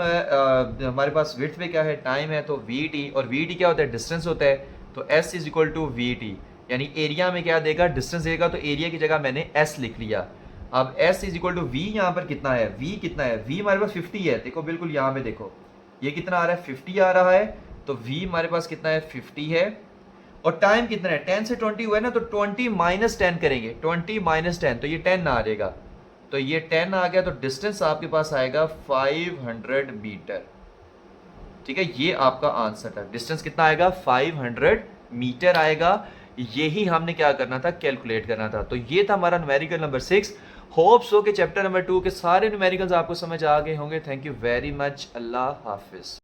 Speaker 1: हमारे पास विड्थ में क्या है? टाइम है, तो vt। और vt क्या होता है? डिस्टेंस होता है। तो s is equal to vt, यानी एरिया में क्या देगा? डिस्टेंस देगा। तो एरिया की जगह मैंने s लिख लिया। अब s is equal to v, यहाँ पर कितना है? v कितना है? v हमारे पास 50 है। देखो बिल्कुल यहाँ पे देखो, ये कितना आ रहा है? 50 आ रहा है। तो v हमारे पास कितना है? 50 है। और टाइम कितना है? 10 से 20 हुआ है ना, तो 20 माइनस 10 करेंगे, 20 माइनस 10, तो ये 10 आ जाएगा। तो ये 10 आ गया, तो डिस्टेंस आपके पास आएगा 500 मीटर। ठीक है, ये आपका आंसर था। डिस्टेंस कितना आएगा? 500 मीटर आएगा। यही हमने क्या करना था? कैलकुलेट करना था। तो ये था हमारा न्यूमेरिकल नंबर 6। होप सो कि चैप्टर नंबर 2 के सारे न्यूमेरिकल्स आपको समझ आ गए होंगे। Thank you very much. Allah Hafiz.